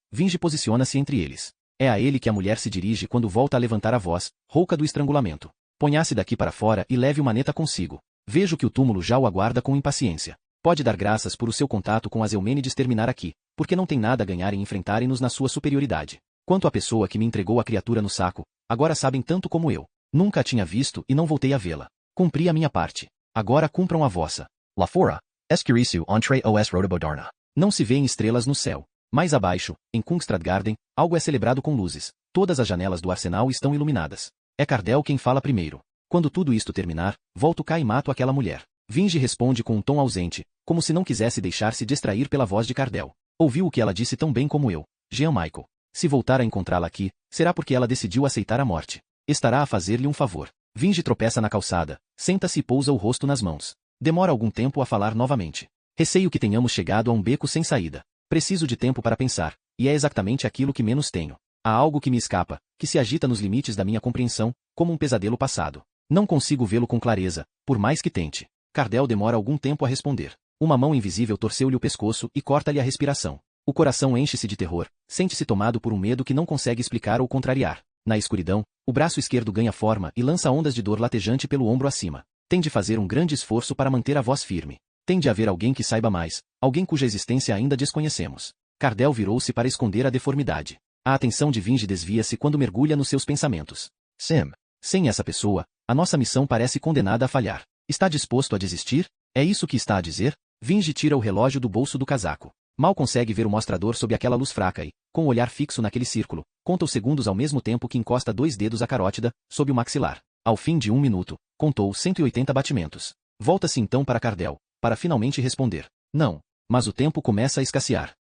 Vinge posiciona-se entre eles. É a ele que a mulher se dirige quando volta a levantar a voz, rouca do estrangulamento. Ponha-se daqui para fora e leve o maneta consigo. Vejo que o túmulo já o aguarda com impaciência. Pode dar graças por o seu contato com as Eumênides terminar aqui, porque não tem nada a ganhar em enfrentarem-nos na sua superioridade. Quanto à pessoa que me entregou a criatura no saco, agora sabem tanto como eu. Nunca a tinha visto e não voltei a vê-la. Cumpri a minha parte. Agora cumpram a vossa. Lá fora, escurece entre os rodobodarna. Não se vêem estrelas no céu. Mais abaixo, em Kungstradgarden, algo é celebrado com luzes. Todas as janelas do arsenal estão iluminadas. É Cardell quem fala primeiro. Quando tudo isto terminar, volto cá e mato aquela mulher. Vinge responde com um tom ausente, como se não quisesse deixar-se distrair pela voz de Cardell. Ouviu o que ela disse tão bem como eu. Jean Michael. Se voltar a encontrá-la aqui, será porque ela decidiu aceitar a morte. Estará a fazer-lhe um favor. Vinge tropeça na calçada, senta-se e pousa o rosto nas mãos. Demora algum tempo a falar novamente. Receio que tenhamos chegado a um beco sem saída. Preciso de tempo para pensar, e é exatamente aquilo que menos tenho. Há algo que me escapa, que se agita nos limites da minha compreensão, como um pesadelo passado. Não consigo vê-lo com clareza, por mais que tente. Cardell demora algum tempo a responder. Uma mão invisível torceu-lhe o pescoço e corta-lhe a respiração. O coração enche-se de terror, sente-se tomado por um medo que não consegue explicar ou contrariar. Na escuridão, o braço esquerdo ganha forma e lança ondas de dor latejante pelo ombro acima. Tem de fazer um grande esforço para manter a voz firme. Tem de haver alguém que saiba mais, alguém cuja existência ainda desconhecemos. Cardell virou-se para esconder a deformidade. A atenção de Vinge desvia-se quando mergulha nos seus pensamentos. Sim. Sem essa pessoa, a nossa missão parece condenada a falhar. Está disposto a desistir? É isso que está a dizer? Vinge tira o relógio do bolso do casaco. Mal consegue ver o mostrador sob aquela luz fraca e, com o olhar fixo naquele círculo, conta os segundos ao mesmo tempo que encosta 2 dedos à carótida, sob o maxilar. Ao fim de 1 minuto, contou 180 batimentos. Volta-se então para Cardell, para finalmente responder. Não. Mas o tempo começa a escassear.